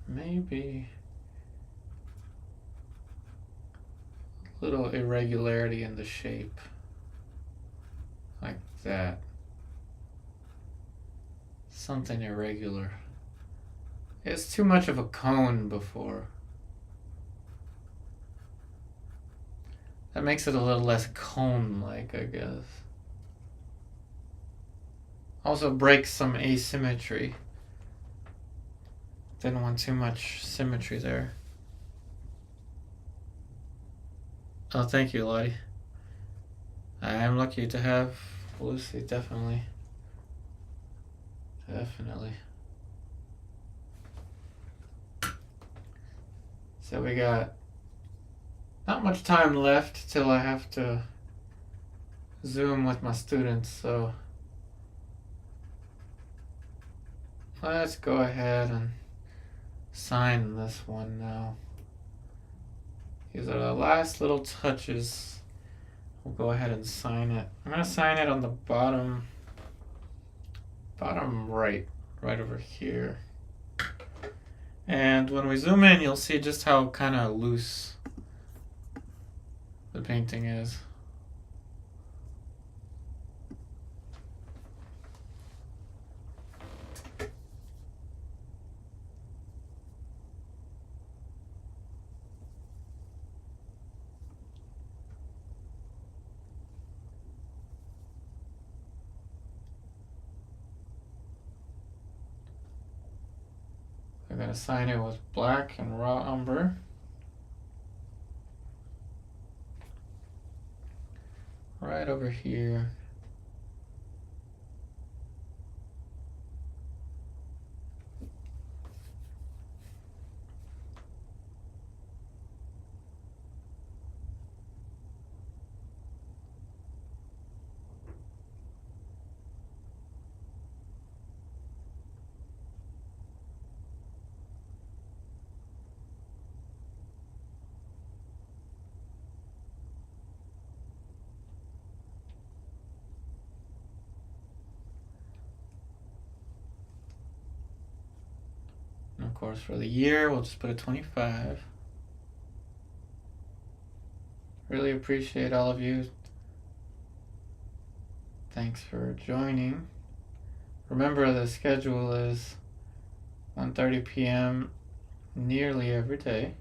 Maybe a little irregularity in the shape, like that. Something irregular It's too much of a cone before. That makes it a little less cone-like, I guess. Also breaks some asymmetry. Didn't want too much symmetry there. Oh, thank you, Lottie. I am lucky to have Lucy, definitely. Definitely. So we got not much time left till I have to Zoom with my students, so let's go ahead and sign this one now. These are the last little touches. We'll go ahead and sign it. I'm gonna sign it on the bottom right over here. And when we zoom in, you'll see just how kind of loose the painting is. I'm going to sign it with black and raw umber. Right over here. And of course, for the year, we'll just put a 25. Really appreciate all of you. Thanks for joining. Remember, the schedule is 1:30 p.m. nearly every day.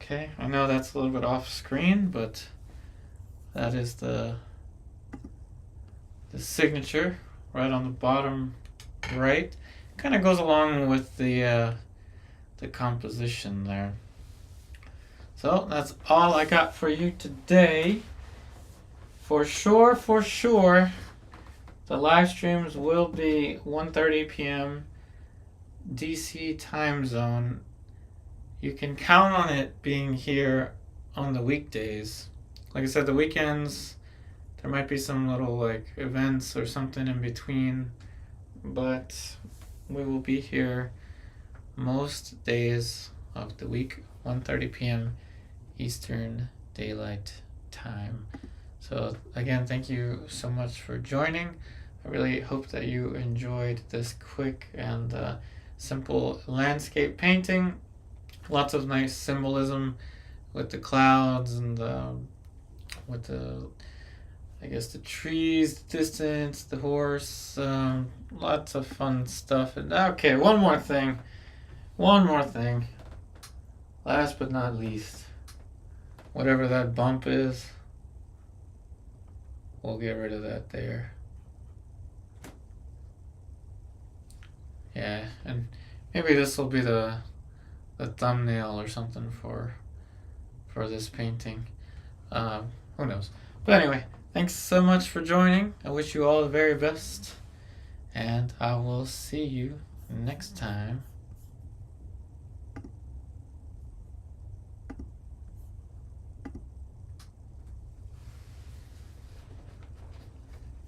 Okay, I know that's a little bit off screen, but that is the signature right on the bottom right. Kind of goes along with the composition there. So that's all I got for you today. For sure, the live streams will be 1:30 p.m. DC time zone. You can count on it being here on the weekdays. Like I said, the weekends, there might be some little like events or something in between, but we will be here most days of the week, 1:30 p.m. Eastern Daylight Time. So again, thank you so much for joining. I really hope that you enjoyed this quick and simple landscape painting. Lots of nice symbolism with the clouds and with the, I guess, the trees, the distance, the horse, lots of fun stuff. And okay, one more thing. Last but not least, whatever that bump is, we'll get rid of that there. Yeah, and maybe this will be the thumbnail or something for this painting. Who knows? But anyway, thanks so much for joining. I wish you all the very best, and I will see you next time.